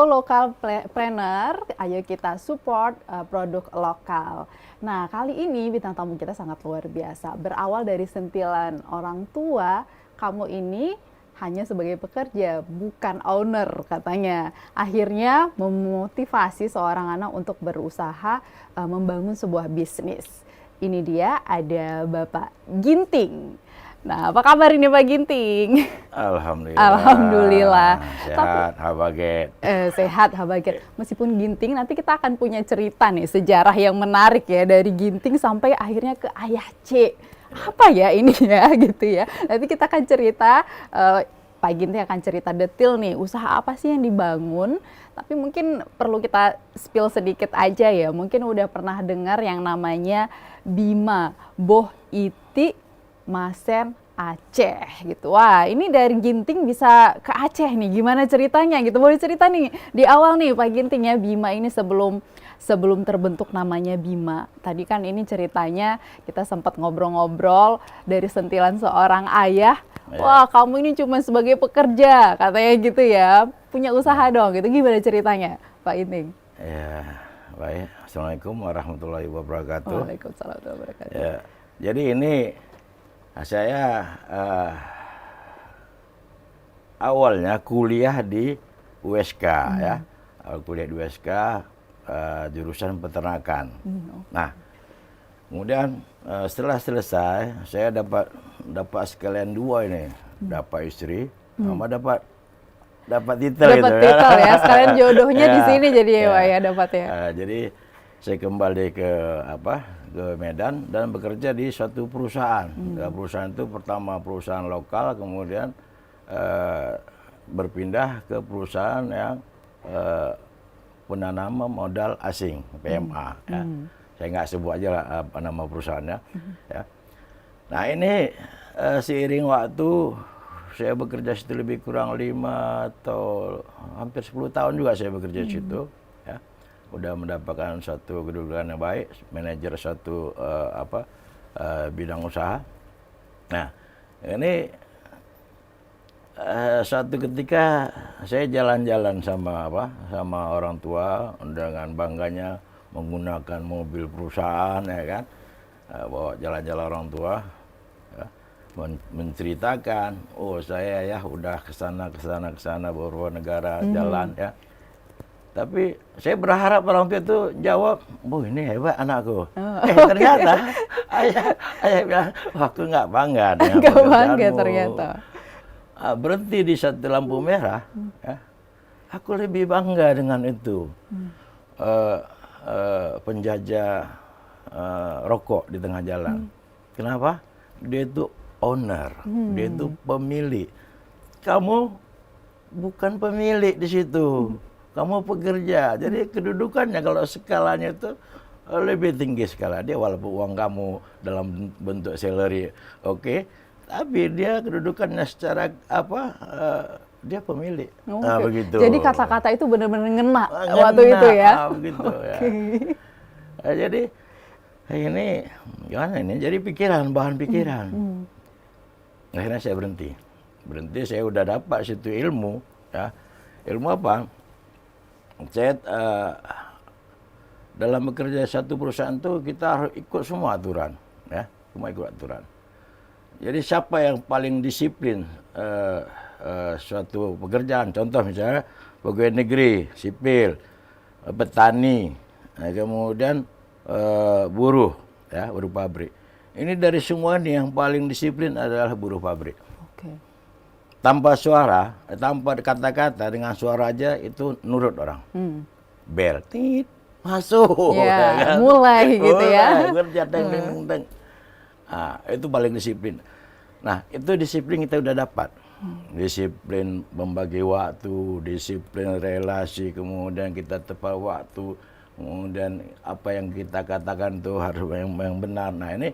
lokal planner, ayo kita support produk lokal. Nah, kali ini bintang tamu kita sangat luar biasa. Berawal dari sentilan orang tua, kamu ini hanya sebagai pekerja, bukan owner katanya. Akhirnya memotivasi seorang anak untuk berusaha membangun sebuah bisnis. Ini dia ada Bapak Ginting. Nah, apa kabar ini Pak Ginting? Alhamdulillah. Alhamdulillah. Sehat, Habaget. Sehat, Habaget. Meskipun Ginting, nanti kita akan punya cerita nih, sejarah yang menarik ya, dari Ginting sampai akhirnya ke Ayah C. Apa ya ini ya, gitu ya. Nanti kita akan cerita, Pak Ginting akan cerita detail nih, usaha apa sih yang dibangun. Tapi mungkin perlu kita spill sedikit aja ya. Mungkin udah pernah dengar yang namanya Bima Boh Iti Masen Aceh gitu. Wah, ini dari Ginting bisa ke Aceh nih. Gimana ceritanya gitu? Boleh cerita nih di awal nih Pak Ginting ya, Bima ini sebelum terbentuk namanya Bima. Tadi kan ini ceritanya kita sempat ngobrol-ngobrol dari sentilan seorang ayah. Ya. Wah, kamu ini cuma sebagai pekerja katanya gitu ya. Punya usaha dong gitu. Gimana ceritanya Pak Ginting? Ya, baik. Assalamualaikum warahmatullahi wabarakatuh. Waalaikumsalam warahmatullahi wabarakatuh. Ya, jadi ini saya awalnya kuliah di USK ya, kuliah di USK jurusan peternakan. Nah, kemudian setelah selesai saya dapat sekalian dua ini, dapat istri, sama dapat titel gitu titel ya, sekalian jodohnya di sini jadi ya dapat ya. Jadi saya kembali ke Medan dan bekerja di suatu perusahaan. Perusahaan itu pertama perusahaan lokal, kemudian berpindah ke perusahaan yang penanaman modal asing, PMA. Ya. Saya nggak sebut aja lah apa nama perusahaannya. Ya. Nah ini seiring waktu saya bekerja situ lebih kurang 5 atau hampir 10 tahun juga saya bekerja di situ. Ya. Udah mendapatkan suatu kedudukan yang baik, manajer suatu bidang usaha. Nah, ini suatu ketika saya jalan-jalan sama orang tua dengan bangganya menggunakan mobil perusahaan ya kan, bawa jalan-jalan orang tua, ya, menceritakan, oh saya ya udah kesana beberapa negara jalan ya. Tapi saya berharap orang tua itu jawab, "Bu, ini hebat anakku." Ternyata ayah bilang, "Aku nggak bangga dengan pekerjaanmu." Ternyata. Berhenti di satu lampu merah, ya. Aku lebih bangga dengan itu. Penjajah rokok di tengah jalan. Kenapa? Dia itu owner, dia itu pemilik. Kamu bukan pemilik di situ. Kamu pekerja, jadi kedudukannya kalau skalanya itu lebih tinggi skala dia, walaupun uang kamu dalam bentuk salary, oke, tapi dia kedudukannya secara dia pemilik. Nah, begitu. Jadi kata-kata itu benar-benar ngena waktu itu ya. Begitu ya. Jadi ini gimana ini? Jadi bahan pikiran. Akhirnya saya berhenti, saya udah dapat situ ilmu, ya. Ilmu apa? Saya dalam bekerja satu perusahaan itu kita harus ikut semua aturan, ya, semua ikut aturan. Jadi siapa yang paling disiplin suatu pekerjaan, contoh misalnya pegawai negeri, sipil, petani, kemudian buruh, ya, buruh pabrik. Ini dari semua ini yang paling disiplin adalah buruh pabrik. Tanpa suara, tanpa kata-kata, dengan suara aja itu nurut orang. Bel, tit, masuk. Ya, kan? Mulai gitu ya. Kerja, teng. Nah, itu paling disiplin. Nah, itu disiplin kita udah dapat. Disiplin membagi waktu, disiplin relasi, kemudian kita tepat waktu, kemudian apa yang kita katakan itu harus yang benar. Nah, ini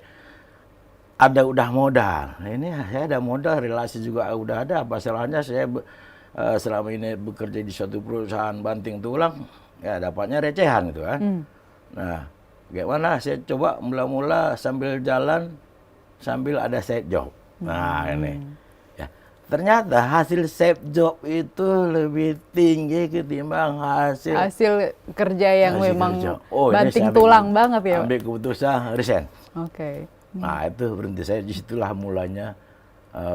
udah modal. Nah, ini saya ada modal, relasi juga udah ada. Apa salahnya saya selama ini bekerja di suatu perusahaan banting tulang, ya dapatnya recehan gitu kan. Nah, bagaimana saya coba mula-mula sambil jalan, sambil ada side job. Nah, ini. Ya. ternyata hasil safe job itu lebih tinggi ketimbang hasil kerja yang hasil memang kerja. Oh, ini banting saya tulang banget ya. ambil keputusan resign. Oke. Nah itu berhenti, saya disitulah mulanya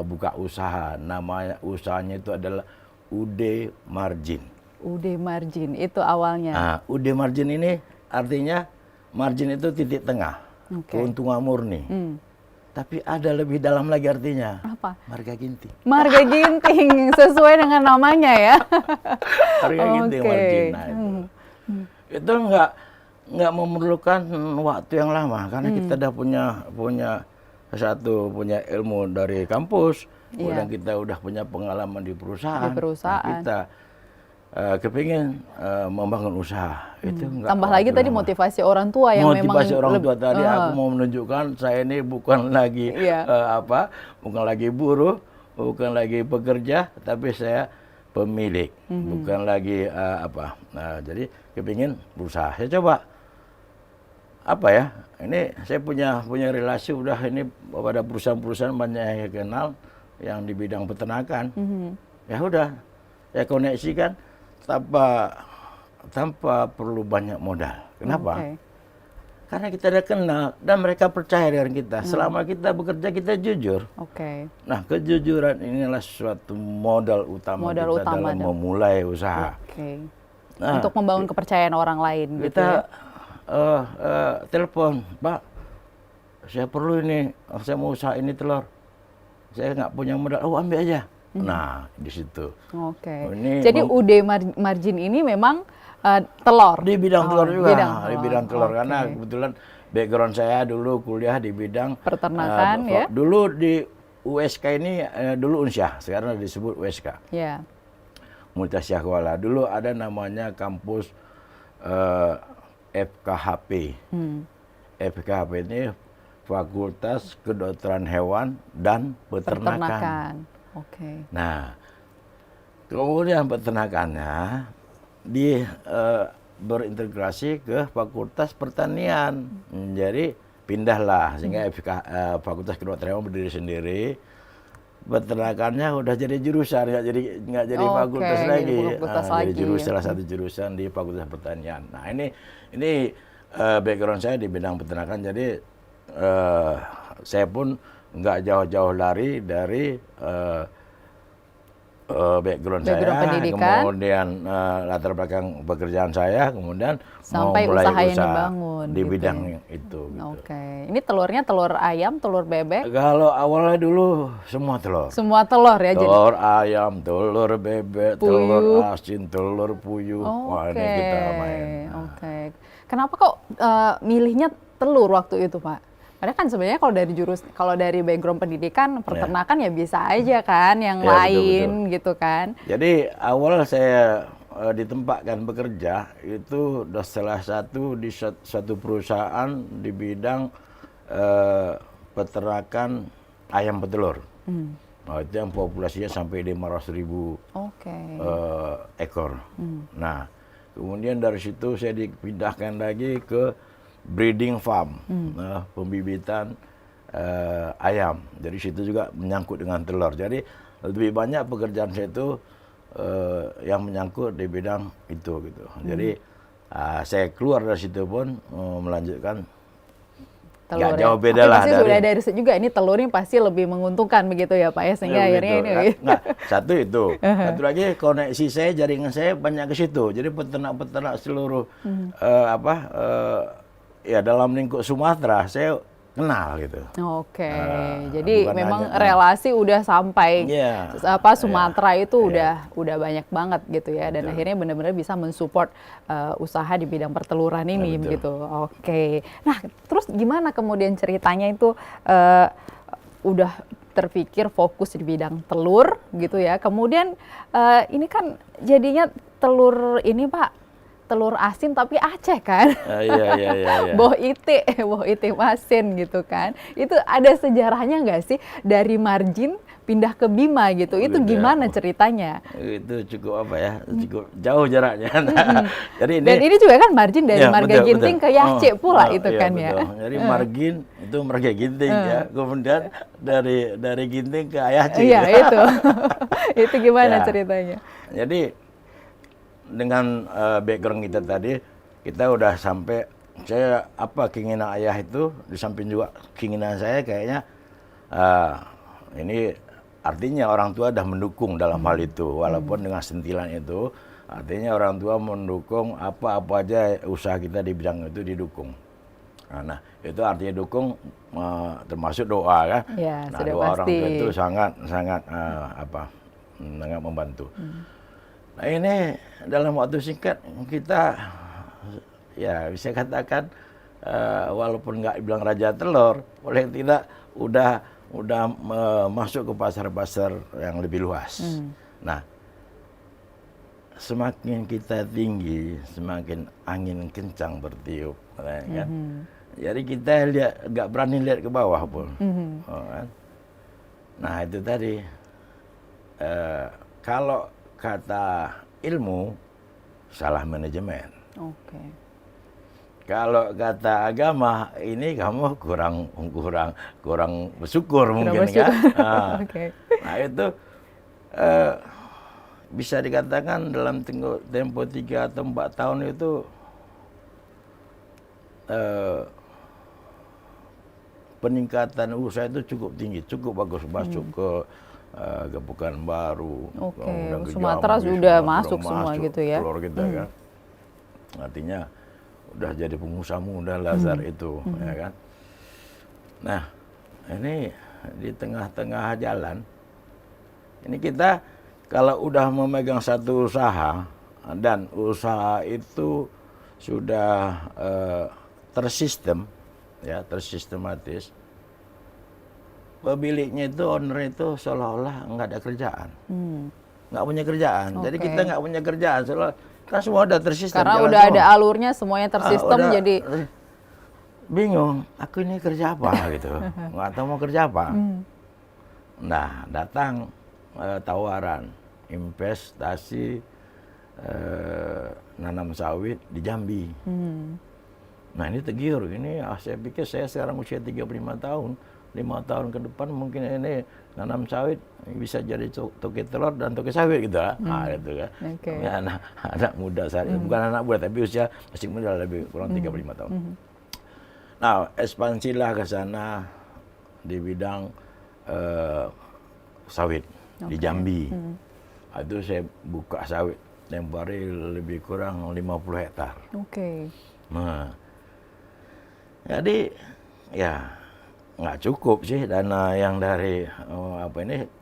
buka usaha. Namanya usahanya itu adalah UD Margin. UD Margin itu awalnya. Nah, UD Margin ini artinya margin itu titik tengah, keuntungan murni. Tapi ada lebih dalam lagi artinya. Apa? Marga ginting. Marga ginting sesuai dengan namanya ya. Marga ginting margin. Nah, itu nggak memerlukan waktu yang lama karena kita udah punya ilmu dari kampus, kemudian kita udah punya pengalaman di perusahaan. Nah, kita kepingin membangun usaha. Itu tambah lagi tadi motivasi orang tua yang motivasi orang tua tadi aku mau menunjukkan saya ini bukan lagi bukan lagi buruh, bukan lagi pekerja, tapi saya pemilik, bukan lagi jadi kepingin berusaha. Saya coba ini saya punya relasi udah ini pada perusahaan-perusahaan banyak yang kenal yang di bidang peternakan. Ya udah saya koneksikan tanpa perlu banyak modal. Kenapa? Karena kita udah kenal dan mereka percaya dengan kita. Selama kita bekerja kita jujur. Nah, kejujuran inilah suatu modal utama kita dalam memulai usaha. Nah, untuk membangun kepercayaan orang lain. Kita telepon, Pak, saya perlu ini, saya mau usaha ini telur. Saya nggak punya modal, ambil aja. Nah, di situ. Jadi UD Margin ini memang telur. Di bidang telur juga. Di bidang telur karena kebetulan background saya dulu kuliah di bidang peternakan ya. Dulu di USK ini dulu Unsyah, sekarang disebut USK. Ya. Multasyah Kuala. Dulu ada namanya kampus FKHP. FKHP ini Fakultas Kedokteran Hewan dan Peternakan. Nah, kemudian peternakannya berintegrasi ke Fakultas Pertanian. Jadi pindahlah sehingga Fakultas Kedokteran Hewan berdiri sendiri. Peternakannya udah jadi jurusan, nggak jadi fakultas lagi. Jadi jurusan salah satu jurusan di Fakultas Pertanian. Nah ini background saya di bidang peternakan. Jadi saya pun nggak jauh-jauh lari dari background saya, pendidikan. Kemudian latar belakang pekerjaan saya, kemudian sampai mau mulai usaha yang usaha dibangun di gitu bidang ya? itu. Gitu. Ini telurnya telur ayam, telur bebek? Kalau awalnya dulu semua telur. Semua telur ya? Telur ayam, telur bebek, telur asin, telur puyuh. Wah, ini kita main. Kenapa kok milihnya telur waktu itu, Pak? Padahal kan sebenarnya kalau dari background pendidikan peternakan ya bisa aja kan yang lain betul. Gitu kan. Jadi awal saya ditempatkan bekerja itu salah satu di suatu perusahaan di bidang peternakan ayam petelur. Nah, itu yang populasinya sampai 500.000 ekor. Nah, kemudian dari situ saya dipindahkan lagi ke breeding farm, pembibitan ayam. Jadi situ juga menyangkut dengan telur. Jadi lebih banyak pekerjaan saya itu yang menyangkut di bidang itu gitu. Jadi saya keluar dari situ pun melanjutkan. Nggak jauh beda lah dari. Sudah dari juga ini telurnya pasti lebih menguntungkan begitu ya Pak ya sehingga akhirnya ini. Satu itu, satu lagi koneksi saya, jaringan saya banyak ke situ. Jadi peternak-peternak seluruh dalam lingkup Sumatera saya kenal gitu. Jadi memang relasi udah sampai Sumatera itu udah banyak banget gitu ya dan akhirnya benar-benar bisa mensupport usaha di bidang perteluran ini gitu. Nah, terus gimana kemudian ceritanya itu udah terpikir fokus di bidang telur gitu ya. Kemudian ini kan jadinya telur ini Pak telur asin tapi Aceh kan, Boh Iti Masin gitu kan. Itu ada sejarahnya nggak sih dari margin pindah ke Bima gitu. Itu Gitu ya. gimana ceritanya? Itu cukup apa ya, cukup jauh jaraknya. Nah, jadi Dan ini juga kan margin dari ya, Marga betul, Ginting betul. ke Yace pula Oh, itu iya, kan betul. ya. Jadi margin itu Marga Ginting ya, kemudian dari Ginting ke Ayace. Iya gitu. itu. Itu gimana Ya. ceritanya? Jadi dengan background kita tadi, kita udah sampai, saya apa keinginan ayah itu, di samping juga keinginan saya kayaknya ini artinya orang tua udah mendukung dalam hal itu, walaupun dengan sentilan itu, artinya orang tua mendukung apa-apa aja usaha kita di bidang itu didukung. Nah, itu artinya dukung termasuk doa kan. Ya, Nah, sudah doa orang tua pasti. itu sangat sangat sangat membantu. Nah, ini dalam waktu singkat kita ya bisa katakan walaupun nggak bilang raja telur, oleh tidak udah masuk ke pasar-pasar yang lebih luas. Nah, semakin kita tinggi, semakin angin kencang bertiup, kan? Jadi kita nggak berani lihat ke bawah pun. Oh, kan? Nah itu tadi, kalau kata ilmu, salah manajemen. Oke. Kalau kata agama, ini kamu kurang bersyukur mungkin bersyukur. kan. Oke. Nah itu bisa dikatakan dalam tempo 3 atau 4 tahun itu peningkatan usaha itu cukup tinggi, cukup bagus, masuk ke Pekanbaru, Oke, kemudian ke Sumatera Jambi, sudah Sumatera masuk semua gitu ya. keluar kita kan. Artinya udah jadi pengusaha muda Lazar itu, ya kan. Nah, ini di tengah-tengah jalan, ini kita kalau udah memegang satu usaha dan usaha itu sudah tersistem, ya tersistematis, pemiliknya itu, owner itu seolah-olah nggak ada kerjaan, nggak punya kerjaan. Jadi Oke. kita nggak punya kerjaan, seolah kan semua udah tersistem. Karena jalan udah semua. ada alurnya, semuanya tersistem Udah, jadi bingung, aku ini kerja apa gitu, nggak tahu mau kerja apa. Nah, datang tawaran investasi nanam sawit di Jambi. Nah ini tergiur, ini saya pikir saya sekarang usia 35 tahun, 5 tahun ke depan mungkin ini nanam sawit bisa jadi toke telur dan toke sawit gitu lah. Nah, gitu kan. Oke. Ini anak muda saya, bukan anak muda tapi usia masih muda, lebih kurang 35 tahun. Nah, ekspansilah ke sana di bidang sawit di Jambi. Itu saya buka sawit tempoh hari lebih kurang 50 hektar. Oke. Nah, jadi ya nggak cukup sih dana yang dari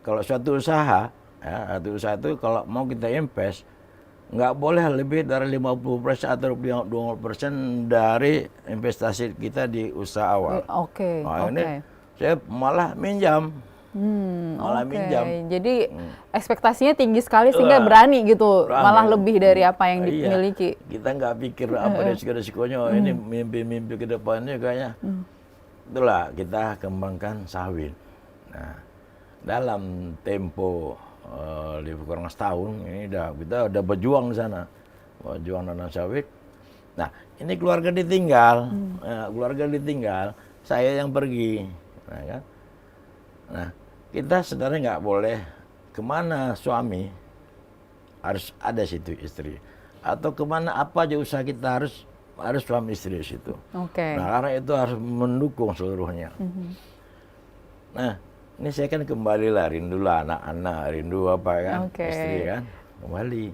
kalau suatu usaha, ya satu usaha itu kalau mau kita invest nggak boleh lebih dari 50% atau 20% dari investasi kita di usaha awal. Oke. Nah, Oke. ini saya malah minjam. Malah Oke. minjam. Jadi ekspektasinya tinggi sekali sehingga berani gitu, Berani. malah lebih dari apa yang Iya. dimiliki. Kita nggak pikir apa resiko-resikonya. Ini mimpi-mimpi ke depannya kayaknya. Itulah kita kembangkan sawit. Nah, dalam tempo lebih kurang setahun ini kita udah berjuang di sana, berjuang nanam sawit. Nah, ini keluarga ditinggal, saya yang pergi, nah, kan? Nah, kita sebenarnya nggak boleh kemana suami harus ada situ istri, atau kemana apa aja usaha kita harus suami istri di situ. Oke. Nah, karena itu harus mendukung seluruhnya. Nah, ini saya kan kembali lah, rindulah anak-anak, rindu apa kan, Oke. istri kan, kembali.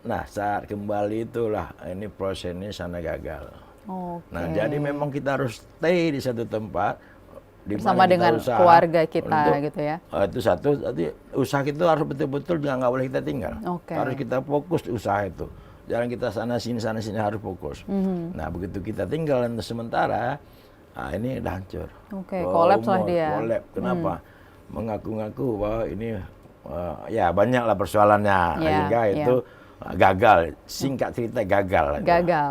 Nah, saat kembali itulah ini proses ini sana gagal. Oke. Nah, jadi memang kita harus stay di satu tempat di Bersama mana kita dengan usaha keluarga kita untuk, gitu ya. Itu satu, jadi usaha itu harus betul-betul nggak boleh kita tinggal. Oke. Harus kita fokus di usaha itu. Jangan kita sana sini harus fokus. Nah, begitu kita tinggal dan sementara, nah ini udah hancur. Oke, kolaps lah dia. Kolaps. Kenapa? Mengaku-ngaku bahwa ini ya banyaklah persoalannya Ya, sehingga ya. itu gagal. Singkat cerita gagal. Gagal.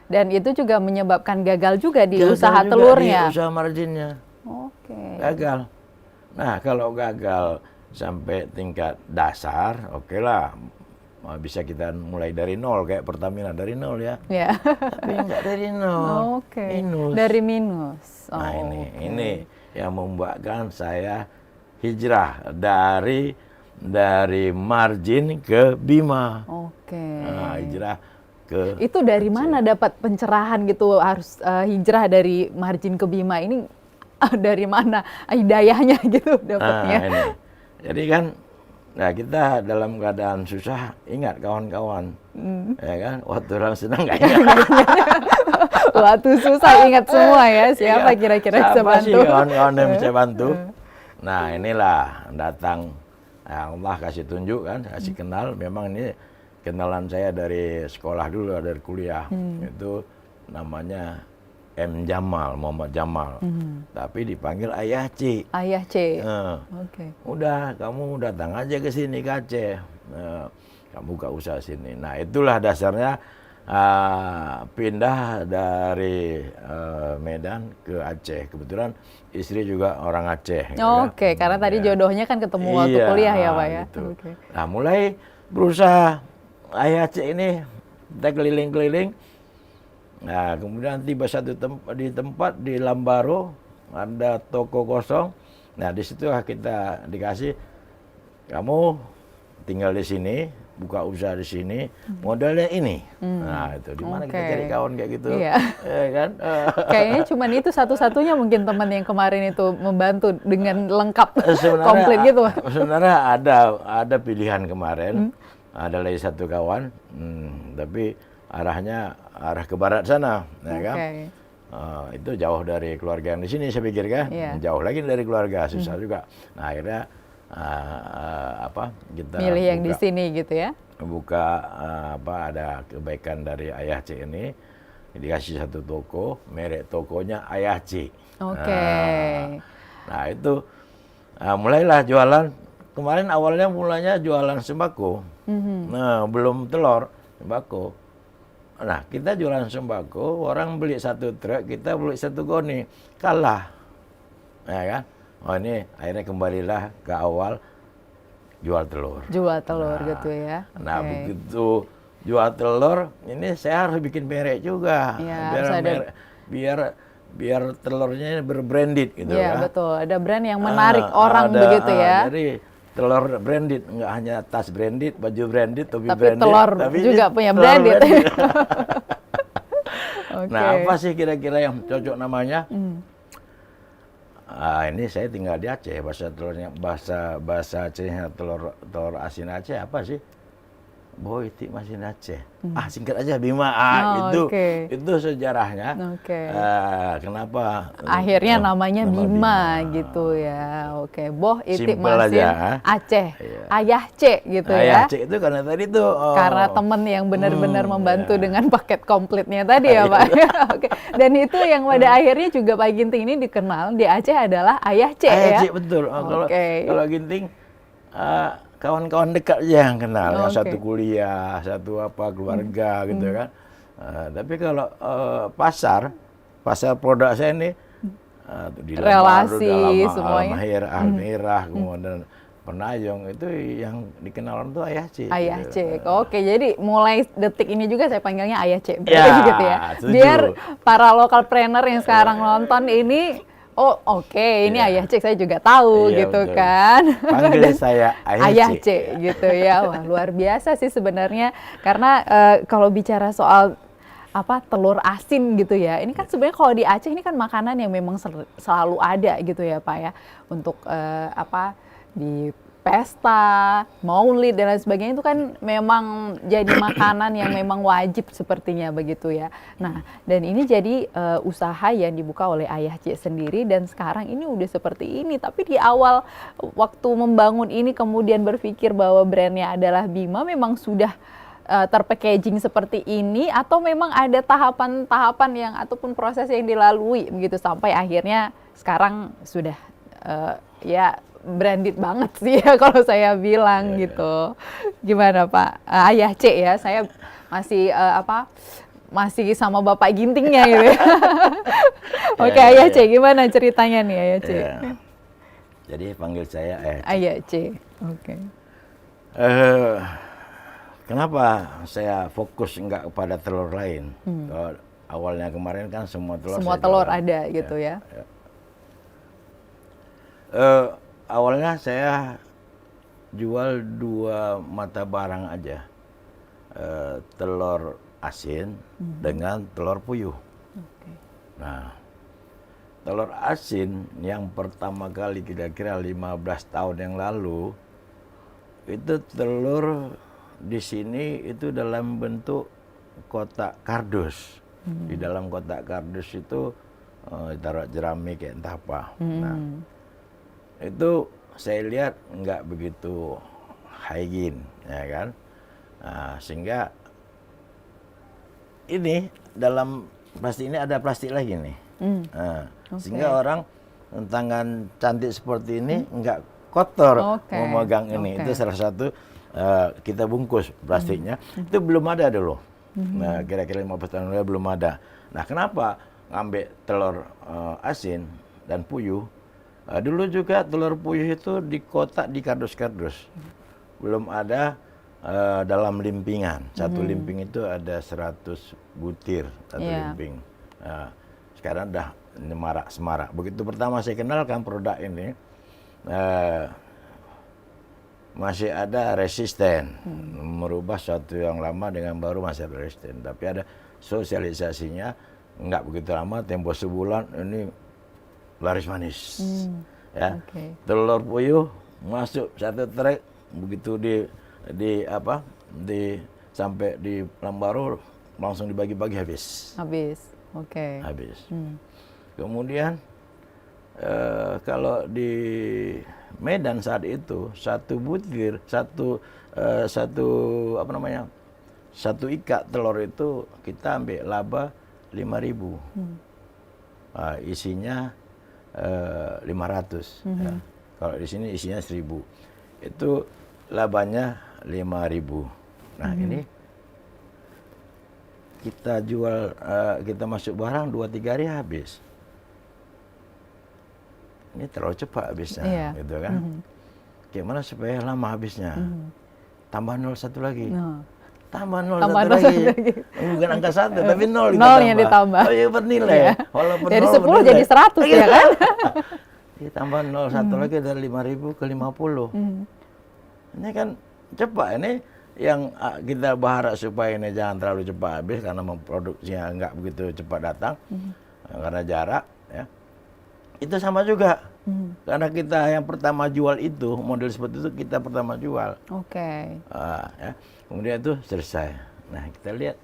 Dan itu juga menyebabkan gagal juga di Gagal usaha juga telurnya. Di usaha marginnya. Oke. Gagal. Nah, kalau gagal sampai tingkat dasar, oke lah. Bisa kita mulai dari nol kayak Pertamina dari nol ya. Ya. Tapi enggak dari nol. Oke. Minus. Dari minus. Nah oke. ini yang membuatkan saya hijrah dari margin ke Bima. Oke. Nah, hijrah ke Itu dari mana dapat pencerahan gitu harus hijrah dari margin ke Bima ini dari mana hidayahnya gitu dapatnya? ini. Jadi kan, nah kita dalam keadaan susah ingat kawan-kawan, ya kan? Waktu orang senang nggak ingat. Waktu susah ingat semua ya, siapa Iya, kira-kira bisa siapa sih bantu? kawan-kawan yang bisa bantu? Nah inilah datang, Allah kasih tunjuk kan, kasih kenal. Memang ini kenalan saya dari sekolah dulu, dari kuliah. Itu namanya M. Jamal, Muhammad Jamal. Tapi dipanggil Ayah C. Ayah C. Nah, Oke. udah kamu datang aja ke sini ke Aceh. Kamu buka usaha sini. Nah itulah dasarnya pindah dari Medan ke Aceh. Kebetulan istri juga orang Aceh. Gitu kan. Oke, karena tadi Ya. jodohnya kan ketemu waktu kuliah ya Pak ya. Gitu. Oke. Nah mulai berusaha Ayah Aceh ini kita keliling-keliling. Nah kemudian tiba satu di tempat di Lambaro ada toko kosong. Nah di situ kita dikasih, kamu tinggal di sini, buka usaha di sini, modalnya ini. Nah itu di mana kita Oke. cari kawan kayak gitu, Iya. ya kan? Kayaknya cuman itu satu-satunya mungkin teman yang kemarin itu membantu dengan lengkap, Sebenarnya komplit gitu. sebenarnya ada pilihan kemarin, ada lagi satu kawan, tapi arah ke barat sana, ya kan? Oke. Itu jauh dari keluarga yang di sini saya pikir kan, Iya. jauh lagi dari keluarga, susah juga. Nah akhirnya kita Milih yang di sini gitu ya. buka ada kebaikan dari Ayah C ini, dikasih satu toko, merek tokonya Ayah C. Oke. Nah itu mulailah jualan. Kemarin awalnya mulanya jualan sembako. Nah belum telur, sembako. Nah kita jualan sembako, orang beli satu truk, kita beli satu goni, kalah, ya kan? Oh ini akhirnya kembalilah ke awal, jual telur. Jual telur gitu ya. Nah Oke. begitu jual telur, ini saya harus bikin merek juga, Iya, harus ada. biar telurnya berbranded gitu Iya kan. betul, ada brand yang menarik orang begitu ya. Jadi telur branded, nggak hanya tas branded, baju branded, topi Tapi branded, telur juga punya branded. Oke. Nah apa sih kira-kira yang cocok namanya? Ini saya tinggal di Aceh, bahasa Acehnya telur asin Aceh apa sih? Boitik Masin Aceh. Singkat aja Bima. oke. Itu sejarahnya. Oke. Kenapa? Akhirnya namanya nama Bima gitu ya. Oke, Boh Itik Simpel Masin aja. Aceh. Iya. Ayah C gitu Ayah ya. Cek itu karena tadi tuh Karena temen yang benar-benar membantu iya. dengan paket komplitnya tadi ya Pak. Oke. Dan itu yang pada akhirnya juga Pak Ginting ini dikenal di Aceh adalah Ayah C Ayah ya. Cek betul. Oke. Kalau Ginting kawan-kawan dekat aja yang kenal, yang Oke. satu kuliah, satu keluarga gitu kan. Tapi kalau pasar produk saya ini di Relasi, Lambaro, semuanya. Almira, kemudian Penayong, itu yang dikenal tuh Ayah C. Ayah gitu. C. Oke, jadi mulai detik ini juga saya panggilnya Ayah C. Berarti Ya, gitu ya. setuju. Biar para lokal planner yang sekarang nonton ini, oh oke, ini Iya. Ayah C saya juga tahu Iya, gitu betul. kan. Panggil saya Ayah C. C gitu ya. Wah, luar biasa sih sebenarnya. Karena kalau bicara soal telur asin gitu ya. Ini kan sebenarnya kalau di Aceh ini kan makanan yang memang selalu ada gitu ya, Pak ya. Untuk di pesta, maulid dan lain sebagainya itu kan memang jadi makanan yang memang wajib sepertinya begitu ya. Nah, dan ini jadi usaha yang dibuka oleh Ayah C sendiri dan sekarang ini udah seperti ini. Tapi di awal waktu membangun ini kemudian berpikir bahwa brandnya adalah Bima memang sudah terpackaging seperti ini atau memang ada tahapan-tahapan yang ataupun proses yang dilalui begitu sampai akhirnya sekarang sudah ya branded banget sih ya kalau saya bilang gitu. Gimana Pak? Ayah C ya, saya masih masih sama Bapak Gintingnya gitu ya. Oke, Ayah C, gimana ceritanya nih Ayah C? Jadi panggil saya Ayace. Oke. Eh, Kenapa saya fokus enggak kepada telur lain? Kalau awalnya kemarin kan semua telur Semua saya telur jualan. ada gitu ya. Awalnya saya jual 2 mata barang aja. Telur asin dengan telur puyuh. Oke. Nah, telur asin yang pertama kali kira-kira 15 tahun yang lalu, itu telur di sini itu dalam bentuk kotak kardus. Di dalam kotak kardus itu taruh jerami kayak entah apa. Nah, itu saya lihat nggak begitu hygiene, ya kan? Nah, sehingga ini dalam plastik ini ada plastik lagi nih. Nah, sehingga orang tangan cantik seperti ini nggak kotor memegang ini. Itu salah satu kita bungkus plastiknya. Itu belum ada dulu. Nah, kira-kira 15 tahun lalu belum ada. Nah, kenapa ngambil telur asin dan puyuh? Dulu juga telur puyuh itu di kotak di kardus-kardus. Belum ada dalam limpingan. Satu limping itu ada 100 butir satu limping. Nah, sekarang udah semarak. Begitu pertama saya kenalkan produk ini, masih ada resisten. Merubah sesuatu yang lama dengan baru masih ada resisten. Tapi ada sosialisasinya, nggak begitu lama, tempo sebulan ini laris manis. Ya. Telur puyuh masuk 1 trek, begitu sampai di Lambaru langsung dibagi-bagi habis. Habis. Kemudian kalau di Medan saat itu satu butir, satu ikat telur itu kita ambil laba 5.000. Isinya 500. Ya. Kalau di sini isinya 1.000. Itu labanya 5.000. Nah, ini kita jual, kita masuk barang 2-3 hari habis. Ini terlalu cepat habisnya, gitu kan? Gimana supaya lama habisnya? Tambah 01 lagi. Tambah 01 lagi. Bukan angka 1, tapi 0 yang ditambah. Oh iya, bernilai. Walaupun dari 10 bernilai. jadi 100 ya kan? Ditambah 01 lagi dari 5.000 ke 50. Ini kan cepat. Ini yang kita berharap supaya ini jangan terlalu cepat habis karena memproduksinya nggak begitu cepat datang karena jarak. Ya. Itu sama juga. Karena kita yang pertama jual itu, model seperti itu kita pertama jual. Ya. Kemudian itu selesai. Nah, kita lihat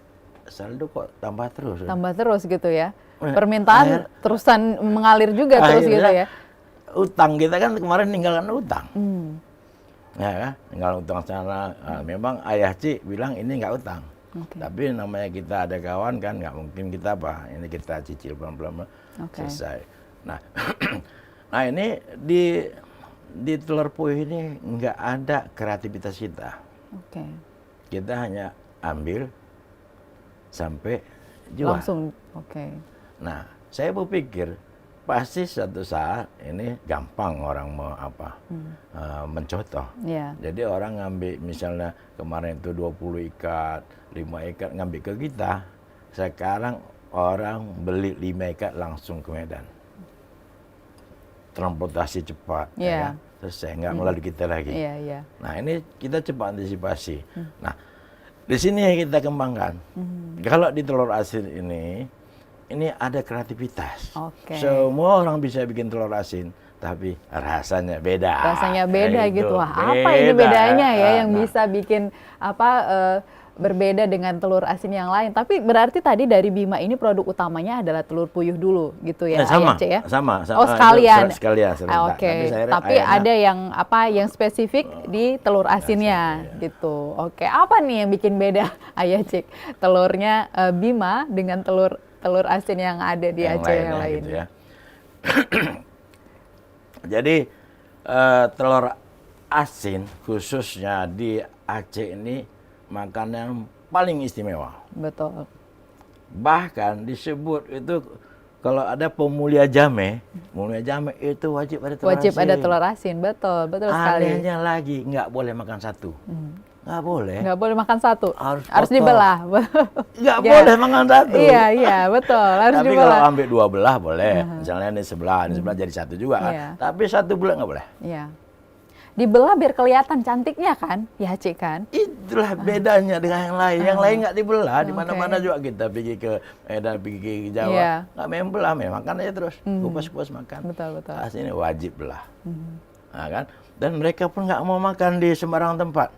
saldo kok tambah terus. Tambah terus gitu ya. Permintaan terusan mengalir juga terus gitu ya. Utang kita kan kemarin ninggalkan utang. Ya kan? Ninggalkan utang sana. Memang Ayah Ci bilang ini nggak utang. Tapi namanya kita ada kawan kan, nggak mungkin kita ini kita cicil pelan-pelan selesai. Nah, nah ini di telur puyuh ini nggak ada kreativitas kita. Kita hanya ambil sampai jual. Langsung, Nah, saya berpikir pasti suatu saat ini gampang orang mencontoh. Jadi orang ngambil misalnya kemarin itu 20 ikat, 5 ikat ngambil ke kita. Sekarang orang beli 5 ikat langsung ke Medan. Transportasi cepat, ya kan? Selesai, nggak melalui kita lagi. Nah, ini kita cepat antisipasi. Nah, di sini kita kembangkan. Kalau di telur asin ini ada kreativitas. Semua orang bisa bikin telur asin, tapi rasanya beda. Rasanya beda gitu. Wah, apa ini bedanya ya yang bisa bikin berbeda dengan telur asin yang lain. Tapi berarti tadi dari Bima ini produk utamanya adalah telur puyuh dulu gitu ya, sama, Ayace ya? Sama. Oh, sekalian. Sekalian. Tapi ada yang spesifik di telur asinnya gitu. Apa nih yang bikin beda Ayace? Telurnya Bima dengan telur asin yang ada di Aceh yang lain. Gitu ya. Jadi telur asin khususnya di Aceh ini makanan paling istimewa. Betul. Bahkan disebut itu kalau ada pemulia jame itu wajib ada telur Wajib asin. ada telur asin, betul sekali. Anehnya lagi nggak boleh makan satu, nggak boleh. Nggak boleh makan satu, harus potong. dibelah. Nggak Ya. boleh makan satu. Iya, betul, harus Tapi dibelah. kalau ambil 2 belah boleh, misalnya ini sebelah jadi satu juga kan. Iya. Tapi 1 belah nggak boleh. Iya. Dibelah biar kelihatan cantiknya kan, ya Cik kan? Itulah bedanya dengan yang lain. Yang lain nggak dibelah, di mana-mana Oke. juga kita pergi ke Medan, pergi ke Jawa, Iya. nggak main belah, memang makan aja terus, kupas-kupas makan. Betul. Aslinya wajib belah, nah, kan? Dan mereka pun nggak mau makan di sembarang tempat,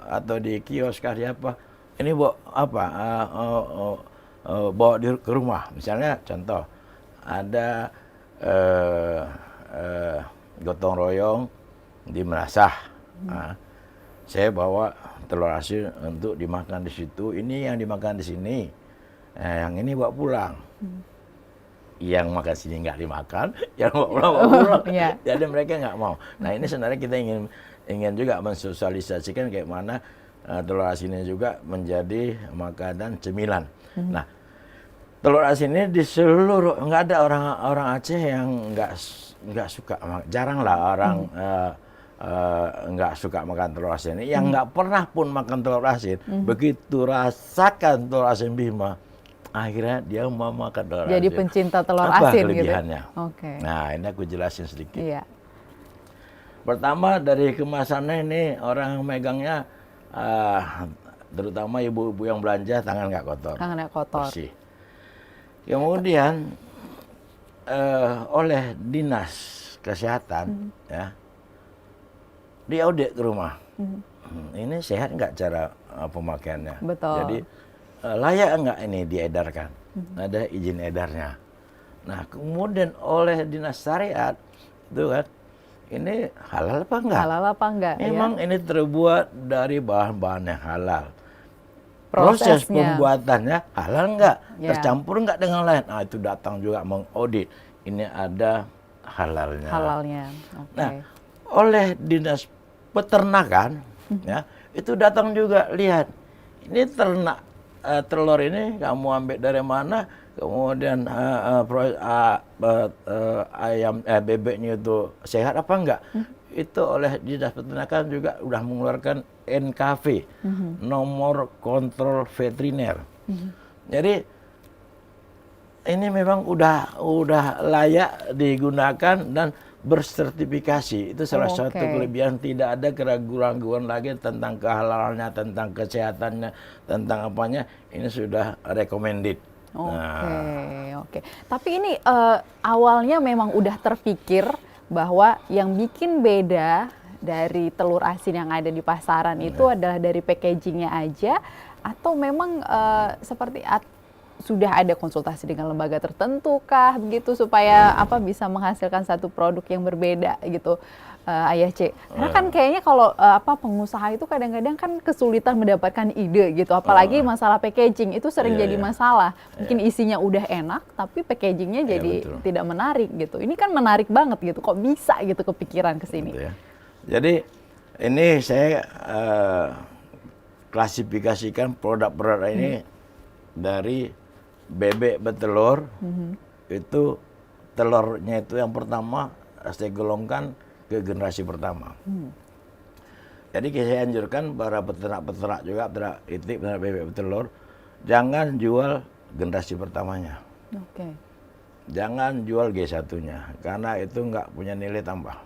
atau di kios kah di apa. Ini bawa apa? Bawa ke rumah, misalnya contoh ada gotong royong di Menasah. Nah, saya bawa telur asin untuk dimakan di situ. Ini yang dimakan di sini, yang ini bawa pulang. Yang makan sini nggak dimakan, yang bawa pulang bawa pulang. Iya. Jadi mereka nggak mau. Nah ini sebenarnya kita ingin juga mensosialisasikan kayak mana telur asinnya juga menjadi makanan cemilan. Nah telur asin ini di seluruh, nggak ada orang Aceh yang nggak suka, jarang lah orang nggak suka makan telur asin. Yang nggak pernah pun makan telur asin, begitu rasakan telur asin Bima, akhirnya dia mau makan telur asin. Jadi pencinta telur Apa asin kelebihannya? gitu. Oke. Nah ini aku jelasin sedikit. Iya. Pertama dari kemasannya ini orang megangnya, terutama ibu-ibu yang belanja tangan nggak kotor. Tangannya kotor. Bersih. Kemudian oleh dinas kesehatan ya diaudit ke rumah. Ini sehat nggak cara pemakaiannya? Betul. Jadi layak nggak ini diedarkan? Ada izin edarnya. Nah kemudian oleh dinas syariat itu kan ini halal apa enggak? Halal apa enggak? Memang ini terbuat dari bahan-bahan yang halal. Prosesnya. Proses pembuatannya halal enggak? Ya. Tercampur enggak dengan lain? Nah itu datang juga mengaudit. Ini ada halalnya. Halalnya. Oke. Nah, oleh dinas peternakan ya itu datang juga lihat ini ternak telur ini kamu ambil dari mana, kemudian ayam bebeknya itu sehat apa enggak. Itu oleh dinas peternakan juga udah mengeluarkan NKV, nomor kontrol veteriner. Jadi ini memang udah layak digunakan dan bersertifikasi. Itu salah satu kelebihan, tidak ada keraguan-raguan lagi tentang kehalalannya, tentang kesehatannya, tentang apanya. Ini sudah recommended. Oke. Tapi ini awalnya memang udah terpikir bahwa yang bikin beda dari telur asin yang ada di pasaran itu adalah dari packagingnya aja, atau memang seperti sudah ada konsultasi dengan lembaga tertentu kah begitu supaya bisa menghasilkan satu produk yang berbeda gitu, Ayah C? Karena kan kayaknya kalau pengusaha itu kadang-kadang kan kesulitan mendapatkan ide gitu, apalagi masalah packaging itu sering jadi masalah. Mungkin isinya udah enak tapi packagingnya jadi tidak menarik gitu. Ini kan menarik banget gitu, kok bisa gitu kepikiran ke sini? Gitu ya. Jadi ini saya klasifikasikan produk-produk ini dari bebek betelur. Itu telurnya itu yang pertama saya golongkan ke generasi pertama. Jadi saya anjurkan para peternak-peternak juga, peternak bebek betelur, jangan jual generasi pertamanya. Oke. Jangan jual G1-nya karena itu nggak punya nilai tambah.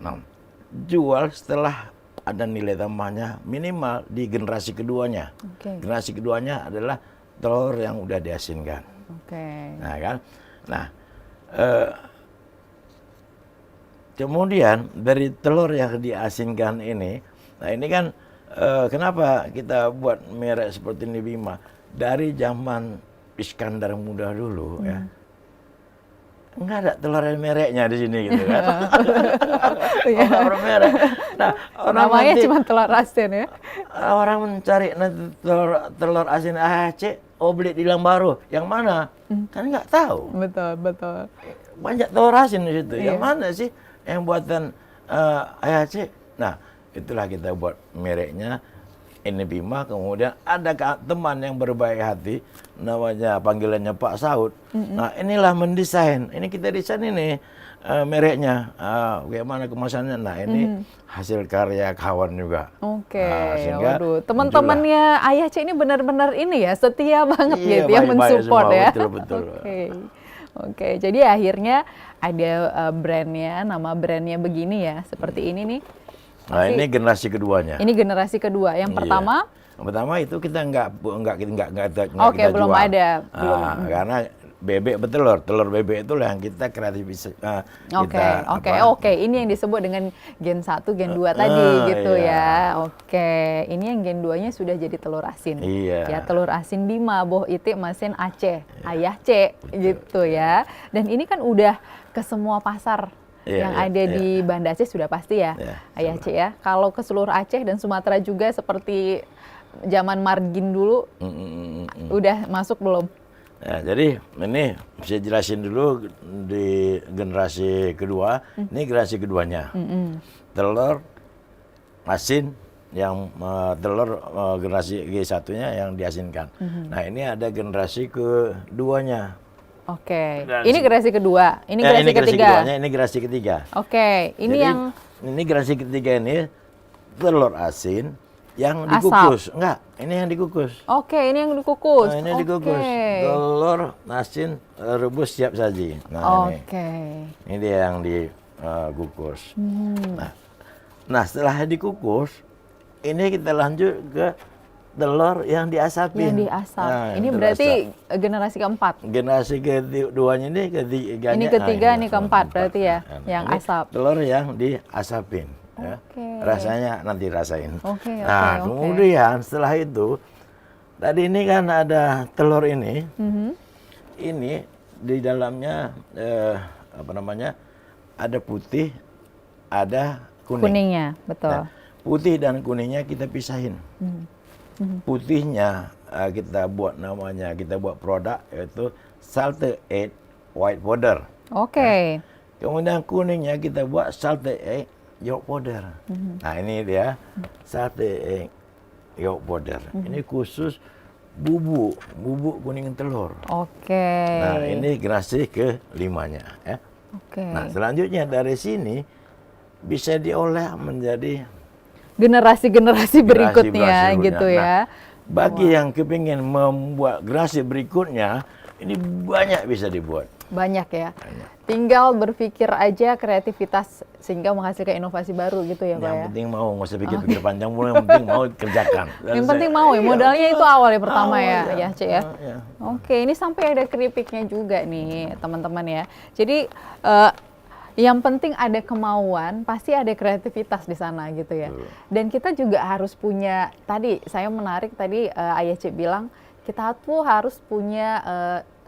Nah, jual setelah ada nilai tambahnya minimal di generasi keduanya. Generasi keduanya adalah telur yang udah diasinkan. Nah kan, kemudian dari telur yang diasinkan ini, nah ini kan kenapa kita buat merek seperti ini Bima? Dari zaman Iskandar Muda dulu ya, nggak ada telur mereknya di sini gitu kan. Orang merek. Nah, namanya cuma telur asin ya. Orang mencari nanti telur asin Aceh, beli di Lambaru. Yang mana? Kan nggak tahu. Betul. Banyak telur asin di situ. Yang mana sih yang buatan Aceh? Nah, itulah kita buat mereknya ini Bima, kemudian ada teman yang berbaik hati, namanya panggilannya Pak Saud. Nah inilah mendesain, ini kita desain ini mereknya, bagaimana kemasannya. Nah ini hasil karya kawan juga. Oke, Sehingga waduh, teman-temannya Ayah C ini benar-benar ini ya, setia banget iya, gitu ya, mensupport semua, ya. betul-betul. Oke, jadi akhirnya ada brandnya, nama brandnya begini ya, seperti ini nih. Nah ini generasi keduanya. Ini generasi kedua. Yang pertama? Yang pertama itu kita nggak Oke, kita belum jual. ada. Belum. Karena bebek telur bebek itu yang kita kreatif. Oke. Ini yang disebut dengan Gen 1, Gen 2 tadi gitu ya. Oke, ini yang Gen 2-nya sudah jadi telur asin. Iya. Ya, telur asin Bima, Boh Itik, Mesin Aceh, Ayah C gitu ya. Dan ini kan udah ke semua pasar yang ada di Banda Aceh sudah pasti ya, Ayah C ya. Kalau ke seluruh Aceh dan Sumatera juga seperti zaman Margin dulu, udah masuk belum? Ya, jadi ini saya jelasin dulu di generasi kedua. Ini generasi keduanya. Telur asin yang telur generasi G1-nya yang diasinkan. Nah ini ada generasi keduanya. Oke, ini generasi kedua, ini generasi ketiga. Ini generasi ketiga. Oke, ini jadi, ini generasi ketiga ini telur asin yang dikukus. Enggak, ini yang dikukus. Oke, ini yang dikukus. Nah, ini dikukus. Telur asin rebus siap saji. Nah, ini dia yang dikukus. Nah, setelah dikukus, ini kita lanjut ke telur yang diasapin. Yang diasap. Nah, ini berarti generasi keempat. Generasi keduanya ini ketiganya. Ini ketiga, ini keempat berarti ya, yang asap. Telur yang diasapin. Ya. Rasanya nanti rasain. Kemudian setelah itu, tadi ini kan ada telur ini. Ini di dalamnya ada putih, ada kuning. Kuningnya, betul. Nah, putih dan kuningnya kita pisahin. Putihnya kita buat produk yaitu salted egg white powder. Oke. Kemudian kuningnya kita buat salted egg yolk powder. Nah ini dia salted egg yolk powder. Ini khusus bubuk kuning telur. Oke. Nah ini generasi ke-5-nya ya. Oke. Nah selanjutnya dari sini bisa diolah menjadi generasi berikutnya gitu ya. Bagi yang kepingin membuat generasi berikutnya, ini banyak bisa dibuat. Banyak ya. Tinggal berpikir aja kreativitas sehingga menghasilkan inovasi baru gitu ya Pak ya. Yang penting mau, nggak usah pikir-pikir panjang, yang penting mau kerjakan. Yang penting mau ya, modalnya itu awal ya pertama ya C ya. Oke, ini sampai ada keripiknya juga nih teman-teman ya. Jadi yang penting ada kemauan, pasti ada kreativitas di sana gitu ya. Dan kita juga harus punya, tadi saya menarik tadi Ayah C bilang, kita tuh harus punya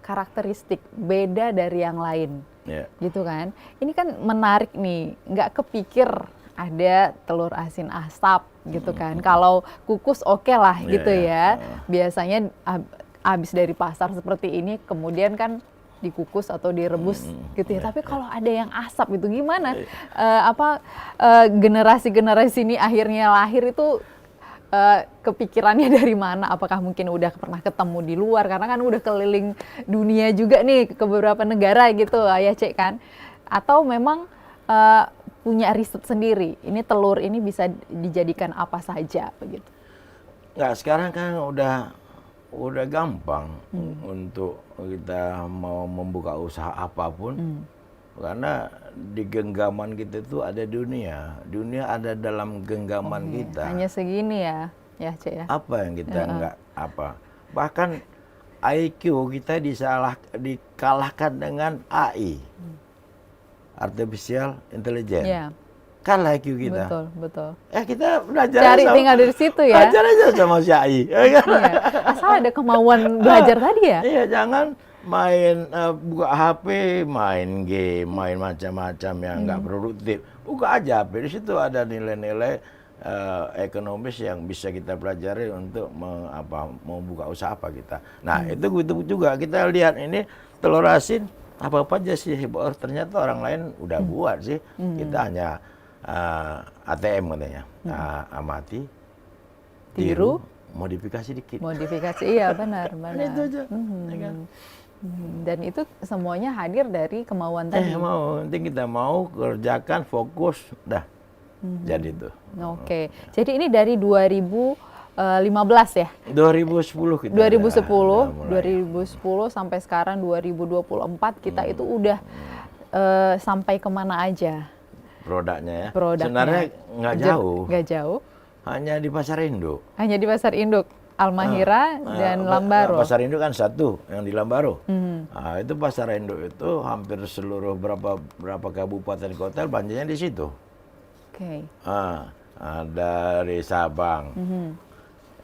karakteristik beda dari yang lain. Gitu kan. Ini kan menarik nih, nggak kepikir ada telur asin asap gitu kan. Kalau kukus oke lah gitu ya. Biasanya habis dari pasar seperti ini, kemudian kan dikukus atau direbus gitu ya. Tapi kalau ada yang asap gitu gimana? Generasi-generasi ini akhirnya lahir itu kepikirannya dari mana? Apakah mungkin udah pernah ketemu di luar? Karena kan udah keliling dunia juga nih ke beberapa negara gitu Ayah C kan. Atau memang punya riset sendiri. Ini telur ini bisa dijadikan apa saja begitu. Nggak, sekarang kan udah gampang untuk kita mau membuka usaha apapun, karena di genggaman kita itu ada dunia ada dalam genggaman kita. Hanya segini ya C ya. Apa yang kita nggak bahkan IQ kita dikalahkan dengan AI, artificial intelligence. Kalah IQ kita. Betul. Kita belajar tinggal dari situ ya. Belajar aja sama si AI. Asal ada kemauan belajar tadi ya. Iya, jangan main buka HP, main game, main macam-macam yang nggak produktif. Buka aja HP, di situ ada nilai-nilai ekonomis yang bisa kita pelajari untuk mau buka usaha apa kita. Nah, itu juga kita lihat ini telur asin apa aja sih, ternyata orang lain udah buat sih. Kita hanya ATM katanya, amati, tiru, modifikasi dikit. modifikasi. Iya, benar, benar. Itu aja. Ya kan? Dan itu semuanya hadir dari kemauan tadi. Penting kita mau kerjakan, fokus, dah. Jadi itu. Oke. Jadi ini dari 2015 ya? 2010 kita. 2010 sampai sekarang 2024 kita itu udah sampai kemana aja Produknya ya. produknya? Sebenarnya nggak jauh. Nggak jauh. Hanya di pasar induk. Hanya di pasar induk. Almahira dan Lambaro. Pasar induk kan satu yang di Lambaro. Nah, itu pasar induk itu hampir seluruh berapa kabupaten kota belanjanya di situ. Oke. Dari Sabang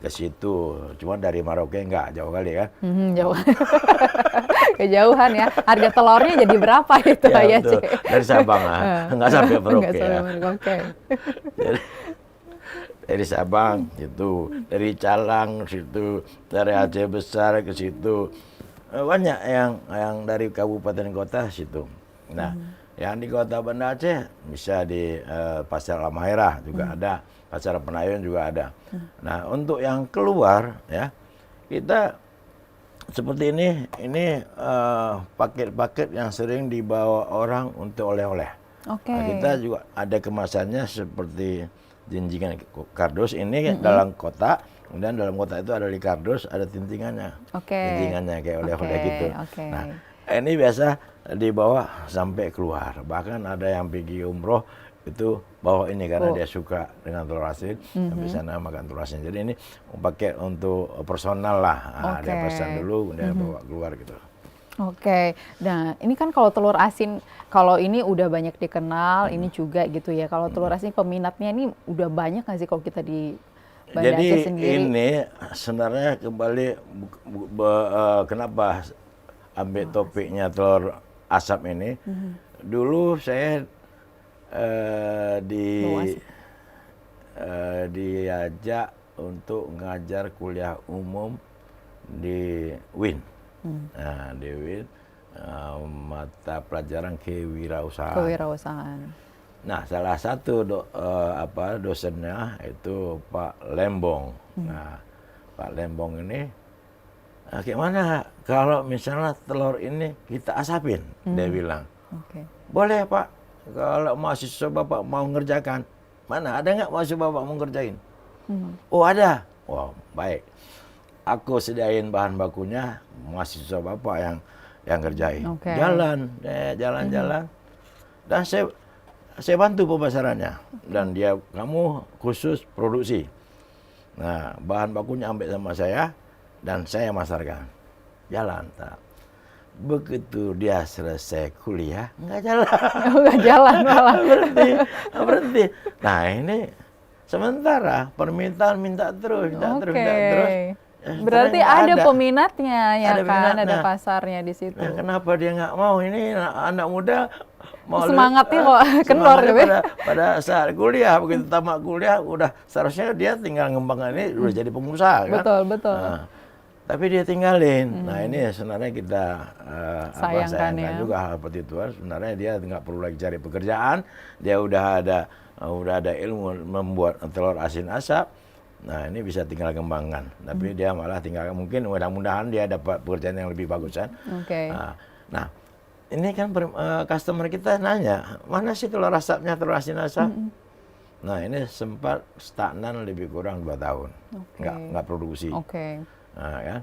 ke situ, cuma dari Merauke nggak jauh kali kan? Jauh. Kejauhan ya. Harga telurnya jadi berapa itu ya, betul. Cik? Dari Sabang nggak sampai Merauke. Nggak sampai Ya. Merauke. Oke. Dari Sabang situ, dari Calang situ, dari Aceh Besar ke situ, banyak yang dari kabupaten kota situ. Nah, yang di kota Banda Aceh bisa di Pasar Almahira juga ada, Pasar Penayon juga ada. Nah, untuk yang keluar ya kita seperti ini paket-paket yang sering dibawa orang untuk oleh-oleh. Oke. Nah, kita juga ada kemasannya seperti jinjingan kardus ini dalam kotak, kemudian dalam kotak itu ada di kardus, ada tintingannya. Oke. Tintingannya kayak oleh-oleh gitu. Oke. Nah, ini biasa dibawa sampai keluar. Bahkan ada yang pergi umroh itu bawa ini karena dia suka dengan telur asin, sampai sana makan telur asin. Jadi ini pakai untuk personal lah. Nah, dia pesan dulu, kemudian bawa keluar gitu. Oke, nah ini kan kalau telur asin, kalau ini udah banyak dikenal, ini juga gitu ya. Kalau telur asin peminatnya ini udah banyak nggak sih kalau kita di Banda Aceh sendiri? Jadi ini sebenarnya kembali kenapa ambil topiknya telur asap ini. Dulu saya diajak untuk ngajar kuliah umum di UIN. Nah, di UIN mata pelajaran kewirausahaan. Kewirausahaan. Nah, salah satu dosennya itu Pak Lembong. Nah, Pak Lembong ini, gimana kalau misalnya telur ini kita asapin? Dia bilang, boleh Pak, kalau mahasiswa Bapak mau ngerjakan. Mana, ada nggak mahasiswa Bapak mau ngerjain? Oh ada. Wow, baik. Aku sediain bahan bakunya, mahasiswa Bapak yang kerjain. Jalan-jalan. Dan saya bantu pemasarannya. Dan kamu khusus produksi. Nah, bahan bakunya ambil sama saya, dan saya masarkan. Jalan. Tak. Begitu dia selesai kuliah, nggak jalan. Nggak jalan malah. Berhenti. Nah, ini sementara permintaan minta terus. Berarti ada peminatnya ya, ada Nah, pasarnya di situ. Nah, kenapa dia nggak mau? Ini anak muda mau semangatnya kok kendor gitu. Pada saat kuliah, begitu tamat kuliah udah seharusnya dia tinggal ngembangkan ini udah jadi pengusaha kan. Betul. Nah, tapi dia tinggalin. Nah, ini sebenarnya kita sayangkan juga hal seperti itu. Sebenarnya dia nggak perlu lagi cari pekerjaan, dia udah ada ilmu membuat telur asin asap. Nah, ini bisa tinggal kembangkan. Tapi dia malah tinggal, mungkin mudah-mudahan dia dapat pekerjaan yang lebih bagus kan. Nah, ini kan customer kita nanya, mana sih telur asapnya, telur asin asap? Nah, ini sempat stagnan lebih kurang 2 tahun. Nggak produksi. Nah, kan?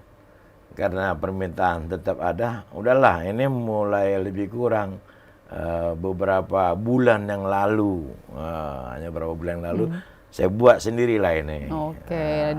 Karena permintaan tetap ada, udahlah ini mulai lebih kurang beberapa bulan yang lalu. Hanya beberapa bulan yang lalu. Saya buat sendirilah ini.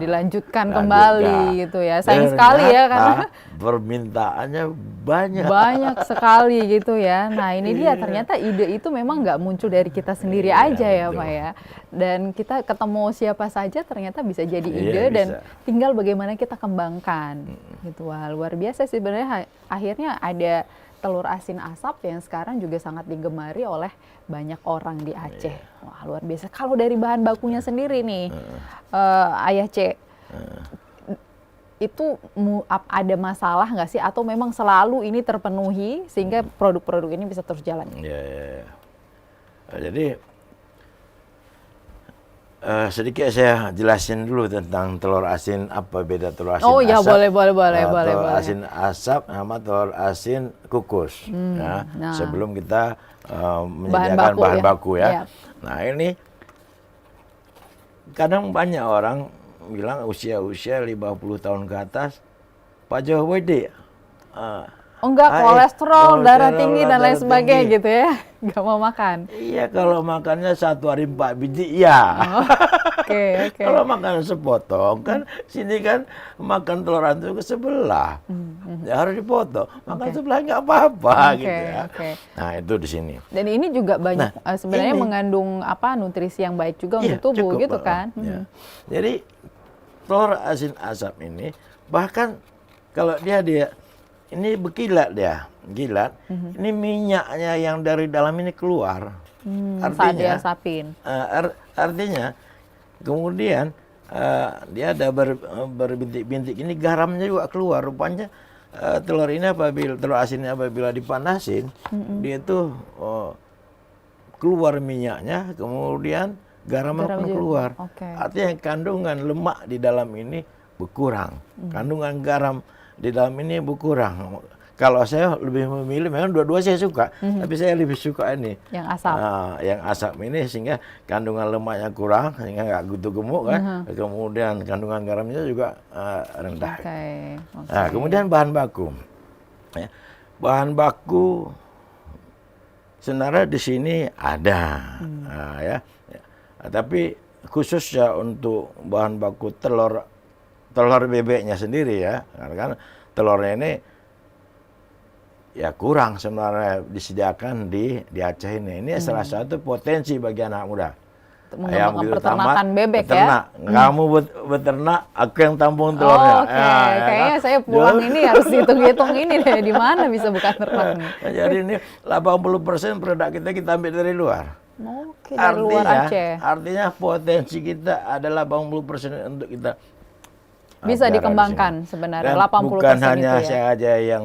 Dilanjutkan kembali gitu ya. Sayang sekali ya karena permintaannya banyak. Banyak sekali gitu ya. Nah, ini dia ternyata ide itu memang nggak muncul dari kita sendiri aja ya, Pak ya. Dan kita ketemu siapa saja ternyata bisa jadi ide dan tinggal bagaimana kita kembangkan. Gitu. Wah, luar biasa sih sebenarnya akhirnya ada telur asin asap yang sekarang juga sangat digemari oleh banyak orang di Aceh. Wah, luar biasa. Kalau dari bahan bakunya sendiri nih, Ayah C, itu ada masalah nggak sih? Atau memang selalu ini terpenuhi sehingga produk-produk ini bisa terus jalan? Jadi Sedikit saya jelasin dulu tentang telur asin, apa beda telur asin Oh ya, asap, boleh. telur Boleh. asin asap sama telur asin kukus. Ya, nah. sebelum kita menyediakan baku bahan ya. baku ya. Iya. Nah ini kadang banyak orang bilang usia-usia 50 tahun ke atas, Pak Jokowi Oh enggak, kolesterol, darah tinggi dan lain darah sebagainya tinggi. gitu ya. Nggak mau makan. Iya, kalau makannya 1 hari 4 biji, iya. Oke. Kalau makan sepotong kan, sini kan makan telur asin ke sebelah, ya harus dipotong. Makan sebelah nggak apa-apa gitu ya. Nah itu di sini. Dan ini juga banyak sebenarnya ini mengandung nutrisi yang baik juga Iya, untuk tubuh cukup, gitu kan. ya. Jadi telur asin asap ini bahkan kalau dia ini berkilat dia, gilat. Ini minyaknya yang dari dalam ini keluar. Saat dia asapin. Artinya kemudian dia ada berbintik-bintik, ini garamnya juga keluar. Rupanya telur asinnya apabila dipanasin, dia itu keluar minyaknya, kemudian garamnya pun keluar. Artinya kandungan lemak di dalam ini berkurang, kandungan garam di dalam ini berkurang. Kalau saya lebih memilih, memang dua-dua saya suka, tapi saya lebih suka ini yang asap. Yang asap ini, sehingga kandungan lemaknya kurang, sehingga nggak gitu gemuk kan. Kemudian kandungan garamnya juga rendah. Nah, kemudian bahan baku. Ya. Bahan baku sebenarnya di sini ada, ya. Tapi khususnya untuk bahan baku telur bebeknya sendiri ya, karena telurnya ini ya kurang sebenarnya disediakan di Aceh ini. Ini salah satu potensi bagi anak muda. Mengembangkan peternakan bebek ya. Kamu beternak, aku yang tampung telurnya. Kayaknya saya pulang ini harus hitung-hitung ini deh, di mana bisa buka ternak nih. Jadi ini 80% produk kita ambil dari luar. Oke, dari luar Aceh. Artinya potensi kita adalah 80% untuk kita bisa dikembangkan sebenarnya. 80% bukan hanya itu ya. saya aja yang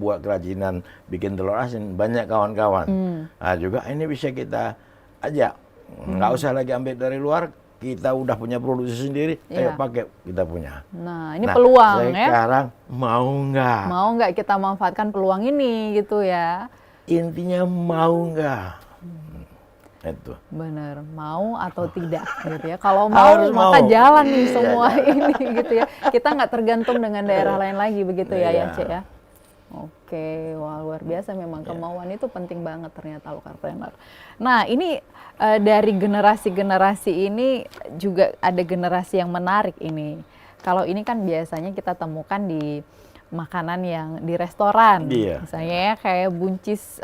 buat kerajinan bikin telur asin, banyak kawan-kawan. Nah, juga ini bisa kita ajak, nggak usah lagi ambil dari luar, kita udah punya produksi sendiri, ayo pakai kita punya. Nah, ini peluang ya. Sekarang mau nggak kita manfaatkan peluang ini gitu ya. Intinya mau nggak. Itu. Bener, mau atau tidak gitu ya. Kalau mau maka jalan nih semua ini gitu ya. Kita nggak tergantung dengan daerah lain lagi begitu ya Cek ya. Oke, wah luar biasa memang kemauan itu penting banget ternyata lokalpreneur. Nah ini dari generasi-generasi ini juga ada generasi yang menarik ini. Kalau ini kan biasanya kita temukan di makanan yang di restoran, misalnya ya kayak buncis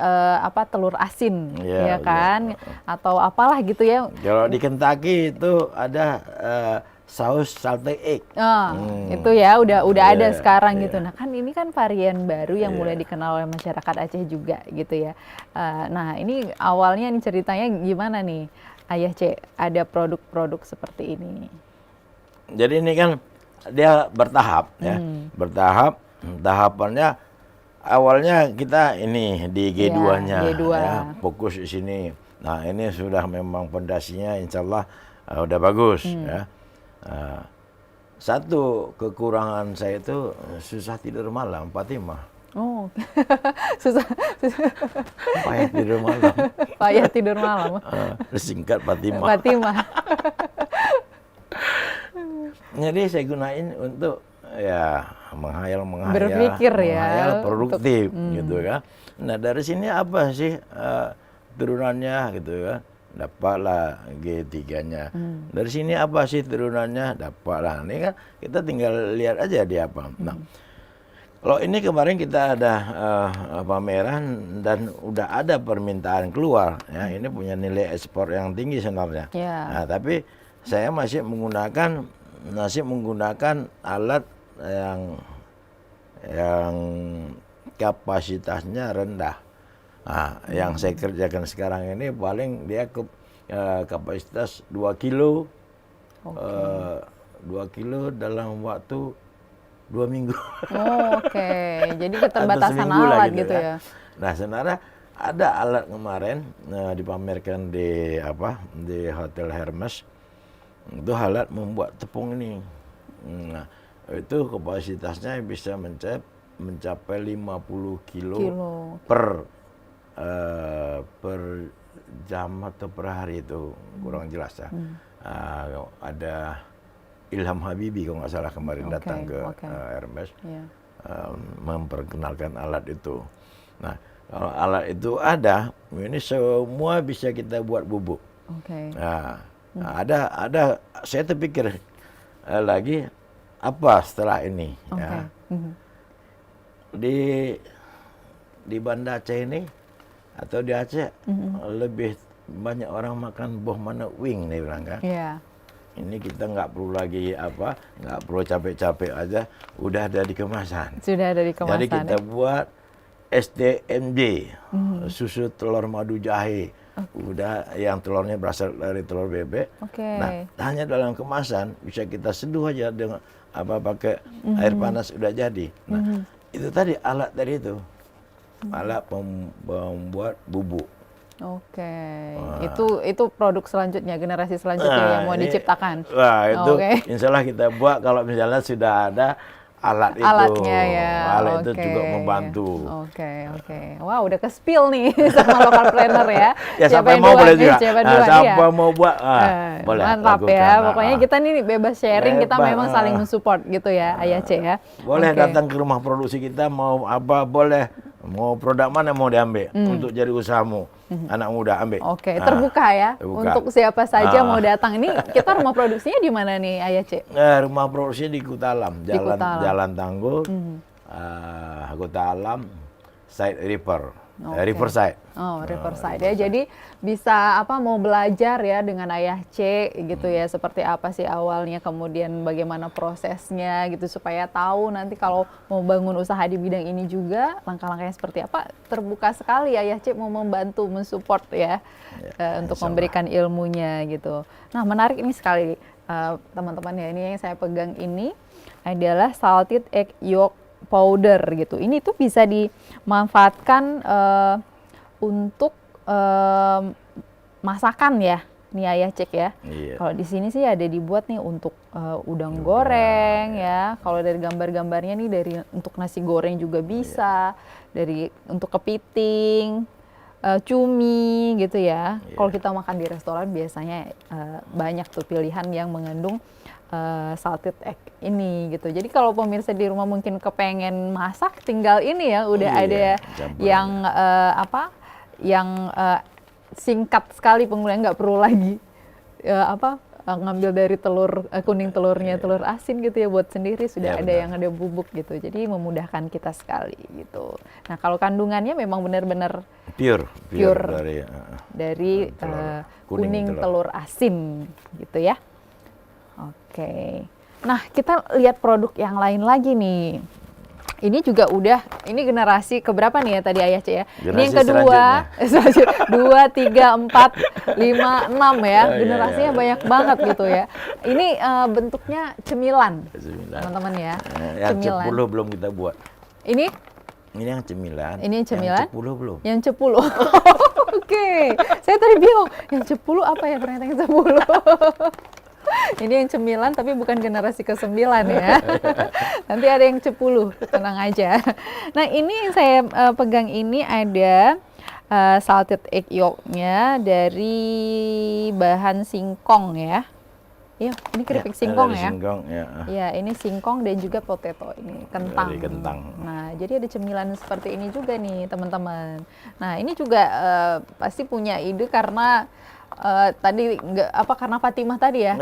telur asin, ya kan, atau apalah gitu ya. Kalau di Kentucky itu ada saus salted egg. Itu ya udah ada sekarang gitu. Nah kan ini kan varian baru yang mulai dikenal oleh masyarakat Aceh juga gitu ya. Nah ini awalnya nih ceritanya gimana nih, Ayah C, ada produk-produk seperti ini? Jadi ini kan dia bertahap ya, bertahap. Tahapannya awalnya kita ini di G2-nya, ya, fokus di sini. Nah ini sudah memang pondasinya insya Allah udah bagus ya. Satu kekurangan saya itu susah tidur malam, Fatimah. Oh, susah. Payah tidur malam. Payah tidur malam. Singkat Fatimah. Jadi saya gunain untuk menghayal, berpikir menghayal produktif gitu kan. Nah dari sini apa sih turunannya gitu kan, dapatlah G3-nya. Dari sini apa sih turunannya, dapatlah. Ini kan kita tinggal lihat aja dia apa. Nah kalau ini kemarin kita ada pameran dan udah ada permintaan keluar ya, ini punya nilai ekspor yang tinggi sebenarnya. Nah tapi saya masih menggunakan alat yang kapasitasnya rendah. Nah, yang saya kerjakan sekarang ini paling dia kapasitas 2 kilo, 2 kilo dalam waktu 2 minggu. Jadi keterbatasan alat gitu ya. Nah sebenarnya ada alat kemarin dipamerkan di Hotel Hermes. Itu alat membuat tepung ini. Nah, itu kapasitasnya bisa mencapai 50 kilo per jam atau per hari, itu kurang jelas ya. Ada Ilham Habibie kalau nggak salah kemarin datang ke Hermes, memperkenalkan alat itu. Nah, kalau alat itu ada, ini semua bisa kita buat bubuk. Nah, ada saya terpikir lagi apa setelah ini. Ya. Di Banda Aceh ini atau di Aceh lebih banyak orang makan buah mana wing nih bilang kan. Ini kita nggak perlu lagi nggak perlu capek-capek aja, udah ada di kemasan. Sudah ada di kemasan. Jadi kita buat STMJ, susu telur madu jahe. Udah yang telurnya berasal dari telur bebek. Nah, hanya dalam kemasan bisa kita seduh aja dengan pakai air panas udah jadi. Nah, itu tadi alat dari itu. Alat pembuat bubuk. Itu produk selanjutnya, generasi selanjutnya yang mau diciptakan. Wah, itu insya Allah kita buat kalau misalnya sudah ada alatnya ya. Alat itu juga membantu. Wah, udah ke-spill nih sama local planner ya. Ya, siapa yang mau boleh juga. Siapa mau buat, boleh. Mantap ya. Pokoknya kita nih bebas sharing, kita memang saling mensupport gitu ya, Ayah C ya. Boleh datang ke rumah produksi kita, mau apa boleh. Mau produk mana mau diambil untuk jadi usahamu, anak muda ambil. Terbuka ya, untuk siapa saja mau datang. Ini kita rumah produksinya di mana nih, Ayah C? Rumah produksinya di Kuta Alam, Jalan Tanggul, Kuta Alam, Side River. Riverside. Riverside ya. Jadi bisa mau belajar ya dengan Ayah C gitu ya, seperti apa sih awalnya, kemudian bagaimana prosesnya gitu, supaya tahu nanti kalau mau bangun usaha di bidang ini juga langkah-langkahnya seperti apa. Terbuka sekali Ayah C mau membantu, mensupport ya, untuk memberikan ilmunya gitu. Nah, menarik ini sekali teman-teman ya. Ini yang saya pegang ini adalah salted egg yolk powder gitu. Ini tuh bisa dimanfaatkan untuk masakan ya, nih Ayah cek ya. Kalau di sini sih ada dibuat nih untuk udang goreng ya. Kalau dari gambar-gambarnya nih dari untuk nasi goreng juga bisa, dari untuk kepiting, cumi gitu ya. Kalau kita makan di restoran biasanya banyak tuh pilihan yang mengandung salted egg ini gitu. Jadi kalau pemirsa di rumah mungkin kepengen masak, tinggal ini ya, udah ada yang yang singkat sekali penggunaan, nggak perlu lagi ngambil dari telur kuning telurnya, telur asin gitu ya, buat sendiri sudah ada yang ada bubuk gitu. Jadi memudahkan kita sekali gitu. Nah, kalau kandungannya memang benar-benar pure dari kuning telur asin gitu ya. Nah, kita lihat produk yang lain lagi nih. Ini juga ini generasi keberapa nih ya tadi Ayah C ya? Generasi ini yang kedua, 2, 3, 4, 5, 6 ya. Generasinya banyak banget gitu ya. Ini bentuknya cemilan, teman-teman ya. Yang cepuluh belum kita buat. Ini yang cemilan. Ini yang cemilan. Yang cepuluh belum. Yang cepuluh. Saya tadi bingung. Yang cepuluh apa ya, ternyata yang cepuluh. Ini yang cemilan tapi bukan generasi ke-9 ya. Nanti ada yang 10, tenang aja. Nah, ini yang saya pegang ini ada salted egg yolknya dari bahan singkong ya. Iya, ini keripik singkong ya. Singkong, ya. Ya, ini singkong dan juga potato, ini kentang. Nah, jadi ada cemilan seperti ini juga nih teman-teman. Nah, ini juga pasti punya ide karena tadi karena Fatimah tadi ya.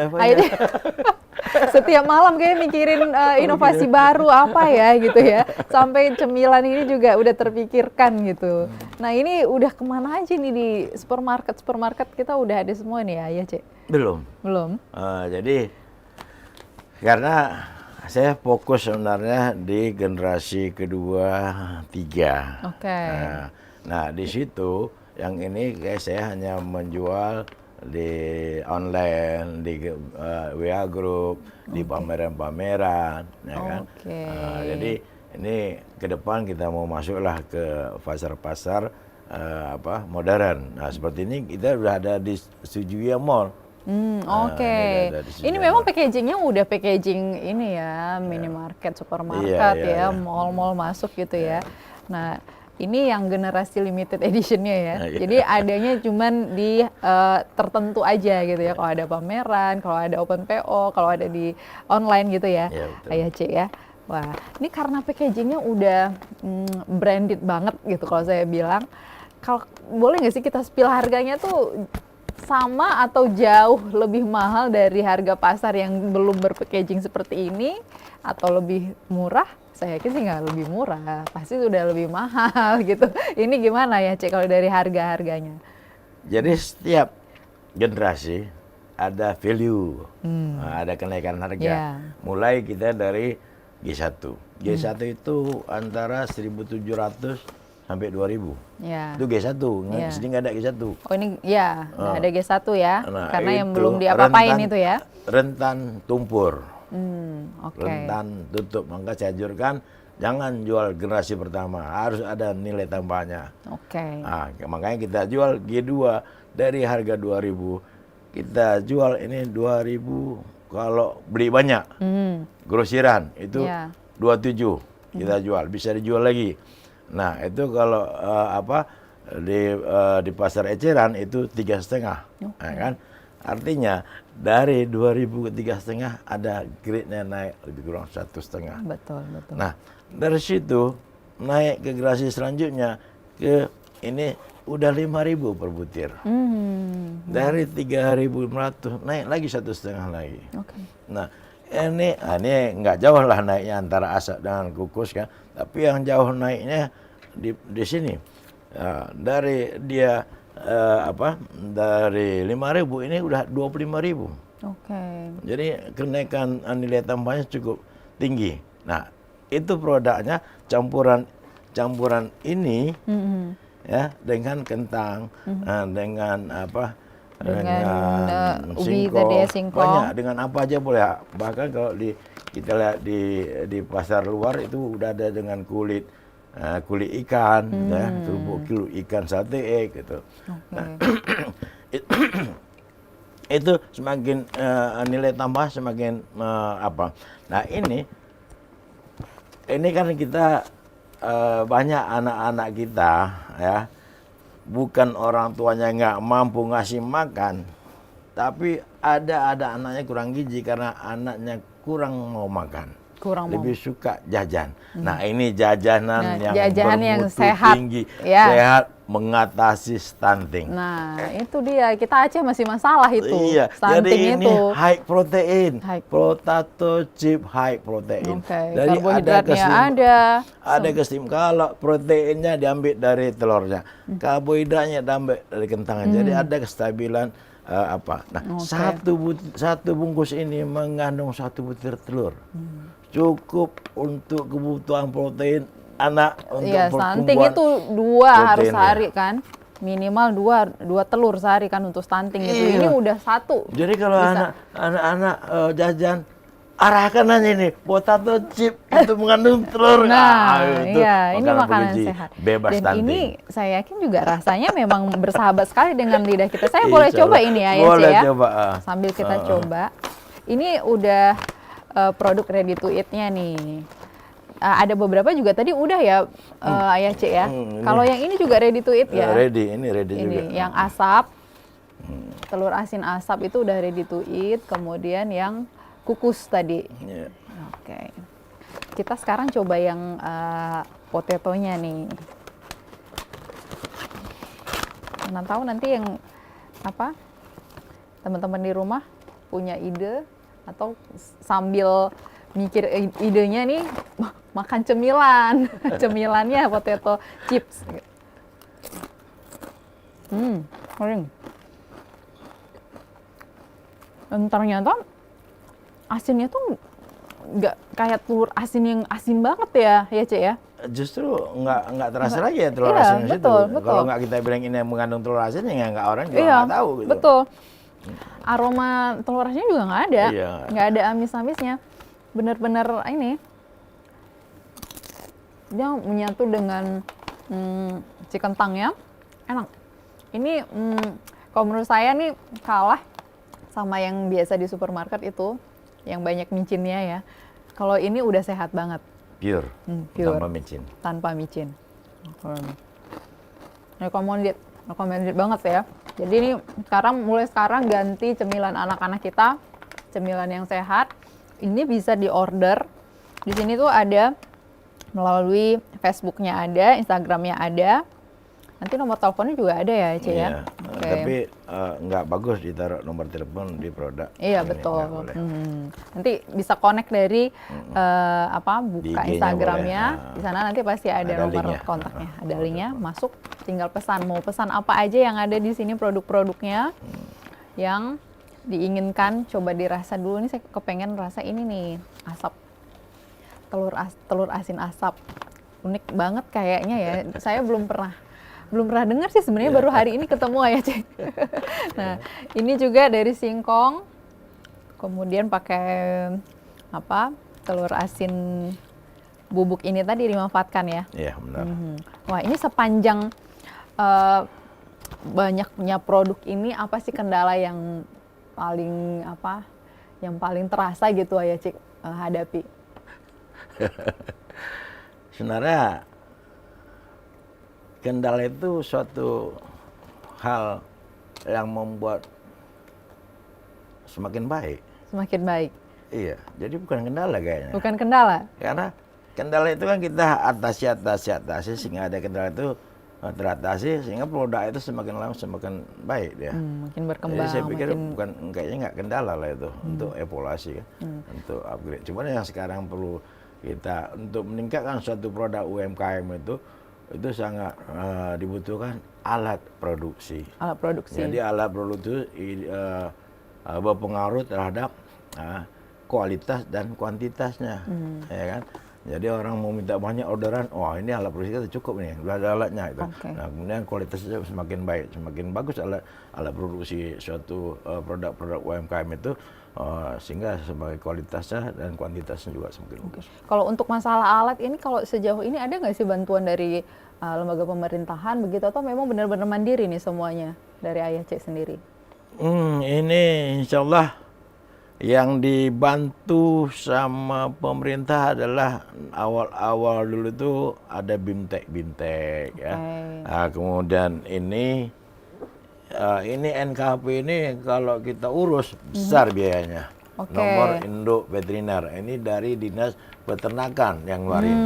Setiap malam kayak mikirin inovasi baru apa ya gitu ya. Sampai cemilan ini juga udah terpikirkan gitu. Nah, ini udah kemana aja nih di supermarket kita udah ada semua nih ya Cek? Belum. Jadi karena saya fokus sebenarnya di generasi kedua, 3. Nah, di situ yang ini saya hanya menjual di online, di WA Group, di pameran-pameran, ya kan. Jadi ini ke depan kita mau masuklah ke pasar-pasar modern. Nah, seperti ini kita udah ada di Sujuya Mall. Oke. Ini memang packagingnya udah packaging ini ya, minimarket, supermarket ya, mall-mall masuk gitu ya. Nah, ini yang generasi limited editionnya ya. Jadi adanya cuman di tertentu aja gitu ya. Kalau ada pameran, kalau ada open PO, kalau ada di online gitu ya, Ayah C ya. Wah, ini karena packagingnya udah branded banget gitu kalau saya bilang. Kalau boleh nggak sih kita spill harganya tuh sama atau jauh lebih mahal dari harga pasar yang belum berpackaging seperti ini, atau lebih murah? Saya yakin sih nggak lebih murah, pasti sudah lebih mahal gitu. Ini gimana ya Cek kalau dari harga-harganya? Jadi setiap generasi ada value, ada kenaikan harga. Mulai kita dari G1. G1 itu antara 1.700 sampai 2.000. Itu G1, sini nggak ada G1. Oh ini ya, nggak ada G1 ya, karena yang belum diapa-apain itu ya. Rentan tumpur, Oke. rentan tutup. Maka saya anjurkan jangan jual generasi pertama, harus ada nilai tambahnya. Oke. Nah, makanya kita jual G2 dari harga 2.000, kita jual ini 2.000 kalau beli banyak. Grosiran itu 27 kita jual, bisa dijual lagi. Nah itu kalau di pasar eceran itu 3,5, kan? Artinya dari 2.000 ke 3,5 ada grade-nya naik lebih kurang 1,5. Betul. Nah dari situ naik ke generasi selanjutnya ke ini udah 5.000 per butir. Dari 3.500 naik lagi 1,5 lagi. Nah ini nggak jauh lah naiknya antara asap dengan kukus kan, tapi yang jauh naiknya di sini. Dari dia dari 5.000 ini udah 25.000. Jadi kenaikan nilai tambahnya cukup tinggi. Nah itu produknya campuran ini ya dengan kentang, dengan dengan singkong, banyak, dengan apa aja boleh. Bahkan kalau kita lihat di pasar luar itu udah ada dengan kulit ikan, ya, kerupuk ikan sate gitu. Nah, itu semakin nilai tambah semakin Nah ini kan kita banyak anak-anak kita ya. Bukan orang tuanya nggak mampu ngasih makan, tapi ada anaknya kurang gizi karena anaknya kurang mau makan, lebih suka jajan. Nah ini jajanan yang sehat, tinggi, sehat, mengatasi stunting. Nah itu dia, kita Aceh masih masalah itu. Stunting jadi ini itu high protein, potato chip high protein. Jadi karbohidratnya ada kesim. Kalau proteinnya diambil dari telurnya, karbohidratnya diambil dari kentangnya. Jadi ada kestabilan Nah satu bungkus ini mengandung 1 butir telur, cukup untuk kebutuhan protein anak untuk pertumbuhan. Stunting itu 2 harus sehari kan, minimal 2 telur sehari kan untuk stunting itu. Ini udah 1. Jadi kalau anak-anak jajan, arahkan aja ini potato chip itu mengandung telur. Ini makanan sehat. Bebas dan stunting. Ini saya yakin juga rasanya memang bersahabat sekali dengan lidah kita. Saya boleh coba ini ya, boleh ya? Coba. Sambil kita coba. Ini udah produk ready to eat-nya nih. Ada beberapa juga tadi udah ya, Ayah C ya. Kalau yang ini juga ready to eat ya? Ini ready juga. Yang asap, telur asin asap itu udah ready to eat. Kemudian yang kukus tadi. Oke. Kita sekarang coba yang potatonya nih. Mana tahu nanti yang teman-teman di rumah punya ide atau sambil mikir idenya nih makan cemilan. Cemilannya potato chips. Kering. Dan ternyata asinnya tuh nggak kayak telur asin yang asin banget ya Cek ya? Justru nggak terasa lagi ya telur asin itu. Kalau nggak kita bilang ini yang mengandung telur asin, ya nggak, orang juga nggak tahu gitu. Betul. Aroma telur asinnya juga nggak ada, nggak ada amis-amisnya. Bener-bener ini dia menyatu dengan si kentangnya, enak. Ini kalau menurut saya nih kalah sama yang biasa di supermarket itu, yang banyak micinnya ya. Kalau ini udah sehat banget. Pure, Pure. tanpa micin. Tanpa micin. Recommended banget ya. Jadi ini mulai sekarang ganti cemilan anak-anak kita, cemilan yang sehat. Ini bisa diorder. Di sini tuh ada melalui Facebooknya ada, Instagramnya ada. Nanti nomor teleponnya juga ada ya, Ci ya? Iya, Oke. tapi nggak bagus ditaruh nomor telepon di produk. Iya, Ini betul. nggak boleh. Nanti bisa connect dari buka IG-nya Instagramnya. boleh. Di sana nanti pasti ada Ada nomor linknya. kontaknya. Ada linknya, masuk tinggal pesan. Mau pesan apa aja yang ada di sini produk-produknya yang diinginkan, coba dirasa dulu. Nih saya kepengen rasa ini nih, asap. Telur asin asap. Unik banget kayaknya ya. Saya belum pernah dengar sih sebenarnya, baru hari ini ketemu ya, Cek. Nah, ini juga dari singkong. Kemudian pakai telur asin bubuk ini tadi dimanfaatkan ya. Iya, benar. Wah, ini sepanjang banyaknya produk ini, apa sih kendala yang paling terasa gitu ya, Cik, hadapi? Sebenarnya kendala itu suatu hal yang membuat semakin baik. Semakin baik. Iya, jadi bukan kendala kayaknya. Bukan kendala? Karena kendala itu kan kita atasi sehingga ada kendala itu teratasi, sehingga produk itu semakin lama semakin baik dia. Makin berkembang. Jadi saya pikir kayaknya nggak kendala lah itu untuk evaluasi kan, untuk upgrade. Cuman yang sekarang perlu kita untuk meningkatkan suatu produk UMKM itu sangat dibutuhkan alat produksi. Alat produksi. Jadi alat produksi berpengaruh terhadap kualitas dan kuantitasnya, ya kan. Jadi orang mau minta banyak orderan, wah ini alat produksi kita cukup nih, udah ada alatnya itu. Okay. Nah kemudian kualitasnya semakin baik, semakin bagus alat produksi suatu produk-produk UMKM itu, sehingga sebagai kualitasnya dan kuantitasnya juga semakin bagus. Kalau untuk masalah alat ini, kalau sejauh ini ada nggak sih bantuan dari lembaga pemerintahan begitu, atau memang benar-benar mandiri nih semuanya dari Ayah Cik sendiri? Ini insya Allah yang dibantu sama pemerintah adalah awal-awal dulu itu ada BIMTEK ya. Nah, kemudian ini NKP ini kalau kita urus besar biayanya. Nomor induk veteriner ini dari Dinas Peternakan yang ngeluarin.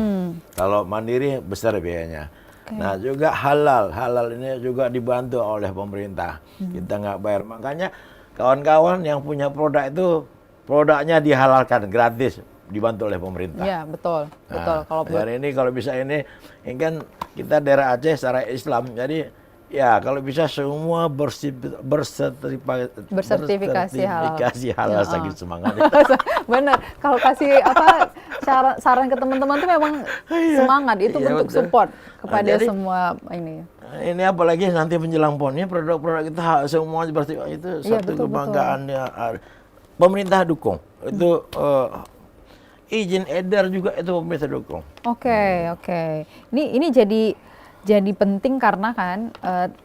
Kalau mandiri besar biayanya. Nah juga halal ini juga dibantu oleh pemerintah. Kita nggak bayar, makanya kawan-kawan yang punya produk itu produknya dihalalkan gratis, dibantu oleh pemerintah. Iya betul. Kalau hari ini kalau bisa ini kan kita daerah Aceh secara Islam, jadi ya kalau bisa semua bersertifikasi halal saking semangat. Bener, kalau kasih saran ke teman-teman tuh memang semangat itu bentuk support kepada semua ini. Ini apalagi nanti menjelang PON, ini produk-produk kita semua seperti itu satu kebanggaannya. Pemerintah dukung itu, izin edar juga itu pemerintah dukung. Oke. Ini jadi penting karena kan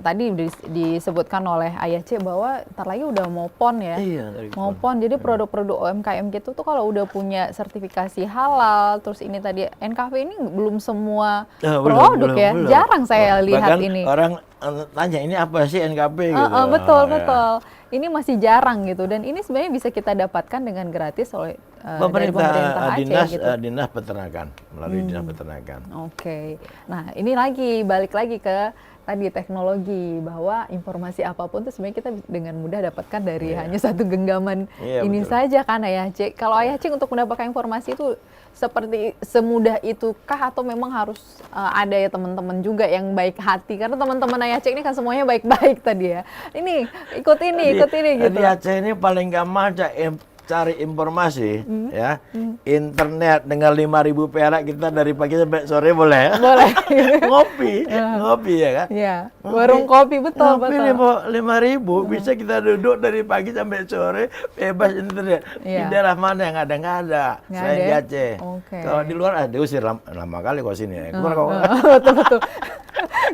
tadi disebutkan oleh Ayah C bahwa ntar lagi udah mau PON ya. Iya, mau PON. Jadi produk-produk UMKM gitu tuh kalau udah punya sertifikasi halal, terus ini tadi NKP ini belum semua produk ya. Belum. Jarang saya lihat ini. Orang tanya ini apa sih NKP gitu. Betul. Ini masih jarang gitu, dan ini sebenarnya bisa kita dapatkan dengan gratis oleh dari pemerintah Aceh gitu. Dinas Peternakan, melalui Dinas Peternakan. Oke. Nah, ini balik lagi ke tadi teknologi, bahwa informasi apapun tuh sebenarnya kita dengan mudah dapatkan dari hanya satu genggaman ini betul. Saja kan Ayah Cik. Kalau Ayah Cik untuk mendapatkan informasi itu seperti semudah itukah, atau memang harus ada ya teman-teman juga yang baik hati, karena teman-teman Ayah Cik ini kan semuanya baik-baik tadi ya. Ini ikut ini gitu. Di Aceh ini paling gampang cari informasi ya. Internet dengan 5.000 perak kita dari pagi sampai sore boleh. Boleh. ngopi ya kan? Iya. Warung kopi betul. 5.000 bisa kita duduk dari pagi sampai sore bebas internet. Di daerah mana yang ada? Nggak ada. Saya di Aceh. Kalau di luar diusir lama kali kok sini. Betul.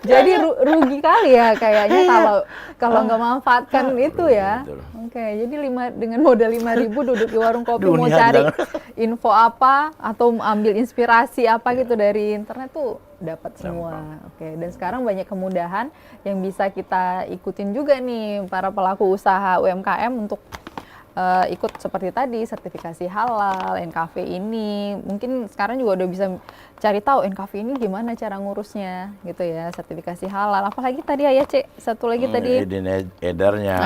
Jadi rugi kali ya kayaknya kalau nggak manfaatkan itu ya. Betul. Oke, jadi dengan modal 5.000 duduk di warung kopi mau Dunia cari jangan. info apa atau ambil inspirasi apa gitu dari internet tuh dapat semua. Oke, dan sekarang banyak kemudahan yang bisa kita ikutin juga nih para pelaku usaha UMKM untuk ikut seperti tadi sertifikasi halal, NKV ini. Mungkin sekarang juga udah bisa cari tahu NKV ini gimana cara ngurusnya gitu ya, sertifikasi halal. Apalagi tadi ya Cek, satu lagi tadi Izin edarnya,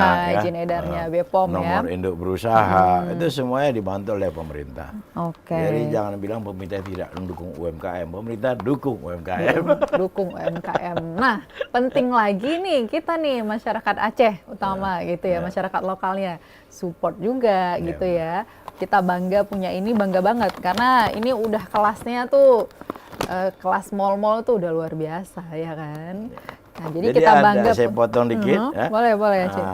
izin edarnya BPOM ya. nomor induk berusaha, itu semuanya dibantu oleh pemerintah. Oke. Jadi jangan bilang pemerintah tidak mendukung UMKM, pemerintah dukung UMKM. Dukung UMKM. Nah, penting lagi nih kita nih masyarakat Aceh utama gitu ya, masyarakat lokalnya support juga gitu ya. Kita bangga punya ini, bangga banget karena ini udah kelasnya tuh kelas mall-mall tuh udah luar biasa ya kan. Nah, jadi kita bangga. Saya potong dikit. Ya. Boleh ya Cik.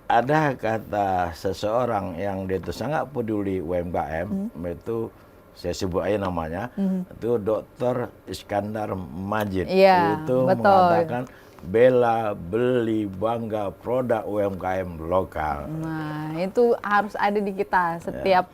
Ada kata seseorang yang dia itu sangat peduli UMKM, itu saya sebut aja namanya, itu Dr. Iskandar Majid. Iya, Itu betul. mengatakan bela, beli, bangga produk UMKM lokal. Nah, itu harus ada di kita setiap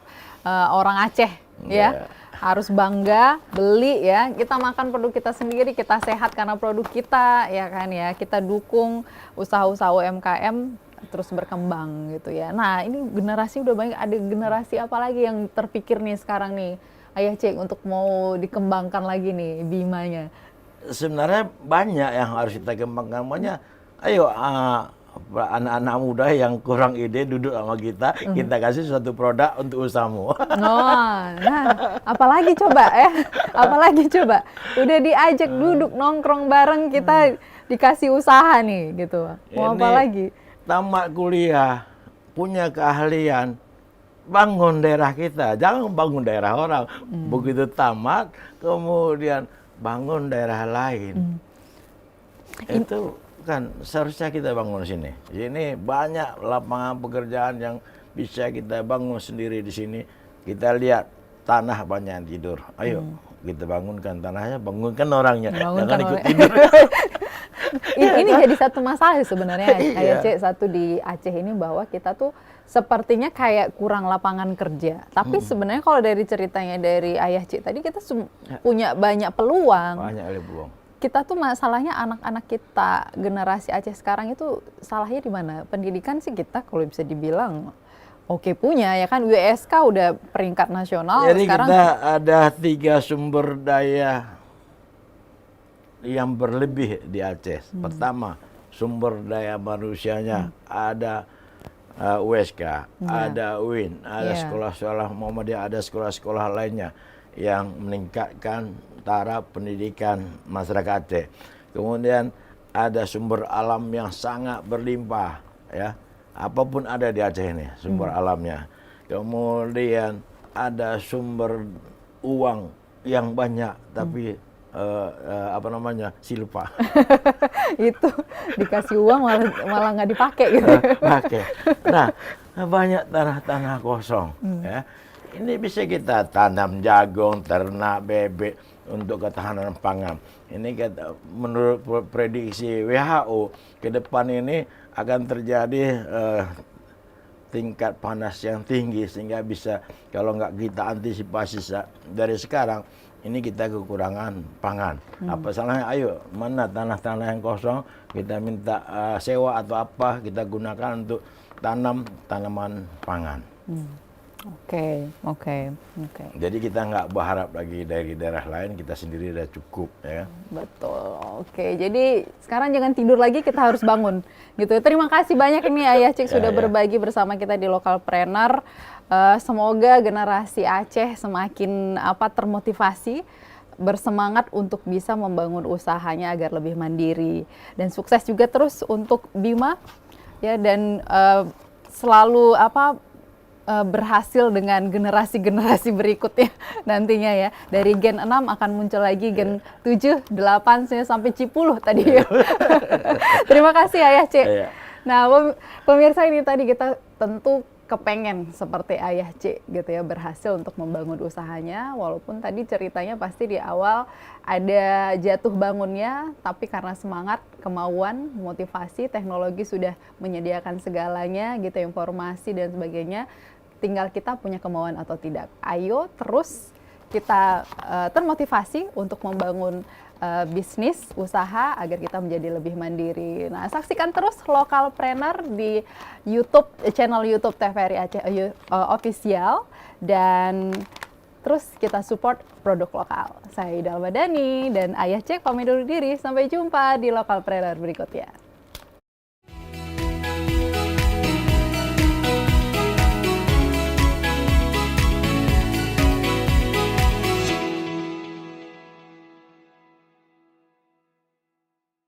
orang Aceh ya. Harus bangga beli ya. Kita makan produk kita sendiri, kita sehat karena produk kita ya kan ya. Kita dukung usaha-usaha UMKM terus berkembang gitu ya. Nah, ini generasi udah banyak, ada generasi apa lagi yang terpikir nih sekarang nih Ayah Cek untuk mau dikembangkan lagi nih Bimanya? Sebenarnya banyak yang harus kita kembangkan. Makanya ayo anak-anak muda yang kurang ide duduk sama kita, kita kasih suatu produk untuk usahamu. Nah, apalagi coba ya, apalagi coba. Udah diajak duduk nongkrong bareng, kita dikasih usaha nih gitu. Mau apa lagi? Tamat kuliah, punya keahlian, bangun daerah kita, jangan bangun daerah orang. Begitu tamat, kemudian bangun daerah lain. Itu kan seharusnya kita bangun sini. Ini banyak lapangan pekerjaan yang bisa kita bangun sendiri di sini. Kita lihat tanah banyak yang tidur. Ayo kita bangunkan tanahnya, bangunkan orangnya. Jangan ikut tidur. Ini jadi satu masalah sebenarnya Ayah Cek satu di Aceh ini, bahwa kita tuh sepertinya kayak kurang lapangan kerja. Tapi sebenarnya kalau dari ceritanya dari Ayah Cek tadi, kita punya banyak peluang. Banyak peluang. Kita tuh masalahnya anak-anak kita generasi Aceh sekarang itu salahnya di mana? Pendidikan sih kita kalau bisa dibilang oke punya ya kan, USK udah peringkat nasional. Jadi sekarang kita ada 3 sumber daya yang berlebih di Aceh. Pertama, sumber daya manusianya, ada USK, ada UIN, ada sekolah-sekolah Muhammadiyah, ada sekolah-sekolah lainnya yang meningkatkan taraf pendidikan masyarakat Aceh. Kemudian ada sumber alam yang sangat berlimpah ya. Apapun ada di Aceh ini sumber alamnya. Kemudian ada sumber uang yang banyak tapi silpa. itu dikasih uang malah nggak dipakai gitu. Pakai. Nah, banyak tanah-tanah kosong ya. Ini bisa kita tanam jagung, ternak, bebek untuk ketahanan pangan. Ini menurut prediksi WHO ke depan ini akan terjadi tingkat panas yang tinggi, sehingga bisa kalau nggak kita antisipasi dari sekarang, ini kita kekurangan pangan. Apa salahnya? Ayo, mana tanah-tanah yang kosong, kita minta sewa atau apa, kita gunakan untuk tanam tanaman pangan. Oke. Jadi kita nggak berharap lagi dari daerah lain, kita sendiri udah cukup ya. Betul. Oke, jadi sekarang jangan tidur lagi, kita harus bangun gitu. Terima kasih banyak ini Ayah Cek sudah berbagi bersama kita di Lokalpreneur. Semoga generasi Aceh semakin termotivasi, bersemangat untuk bisa membangun usahanya agar lebih mandiri, dan sukses juga terus untuk Bima ya, dan selalu berhasil dengan generasi-generasi berikutnya nantinya ya. Dari Gen 6 akan muncul lagi Gen 7, 8 sampai 10 tadi ya. Terima kasih Ayah Cek. Nah, pemirsa, ini tadi kita tentu kepengen seperti Ayah C gitu ya, berhasil untuk membangun usahanya, walaupun tadi ceritanya pasti di awal ada jatuh bangunnya, tapi karena semangat, kemauan, motivasi, teknologi sudah menyediakan segalanya gitu, informasi dan sebagainya, tinggal kita punya kemauan atau tidak. Ayo terus kita termotivasi untuk membangun bisnis, usaha agar kita menjadi lebih mandiri. Nah, saksikan terus Lokalpreneur di YouTube, channel YouTube TVRI Aceh Official, dan terus kita support produk lokal. Saya Ida Almadani dan Ayah Cek pamit undur diri. Sampai jumpa di Lokalpreneur berikutnya.